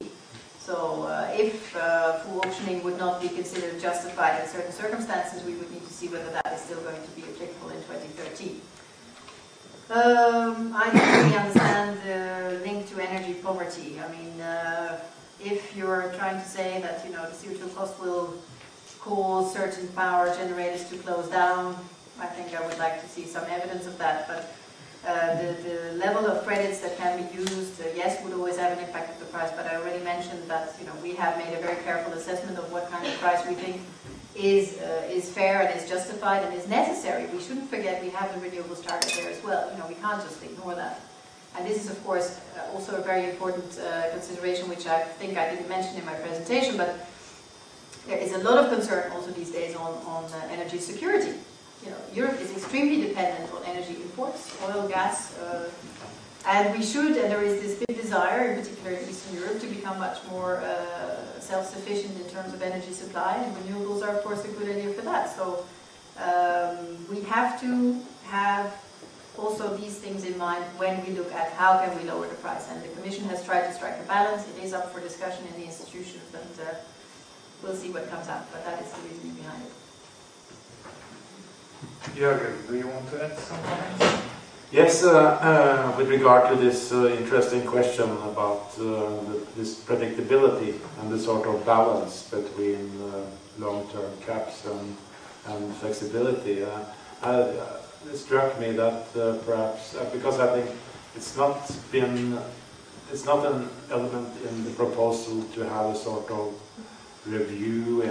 So if full auctioning would not be considered justified in certain circumstances, we would need to see whether that is still going to be applicable in 2013. I don't really understand the link to energy poverty. I mean, if you're trying to say that the CO2 cost will cause certain power generators to close down, I think I would like to see some evidence of that, but the level of credits that can be used, yes, would always have an impact on the price, but I already mentioned that we have made a very careful assessment of what kind of price we think is fair and is justified and is necessary. We shouldn't forget we have the renewables target there as well. We can't just ignore that. And this is, of course, also a very important consideration, which I think I didn't mention in my presentation, but there is a lot of concern also these days on energy security. Europe is extremely dependent on energy imports, oil, gas, and we should, and there is this big desire, in particular in Eastern Europe, to become much more self-sufficient in terms of energy supply, and renewables are, of course, a good idea for that. So we have to have also these things in mind when we look at how can we lower the price, and the Commission has tried to strike a balance. It is up for discussion in the institutions, but we'll see what comes out, but that is the reasoning behind it. Jørgen, do you want to add some comments? Yes, with regard to this interesting question about this predictability and the sort of balance between long-term caps and flexibility, it struck me that perhaps, because I think it's not an element in the proposal to have a sort of review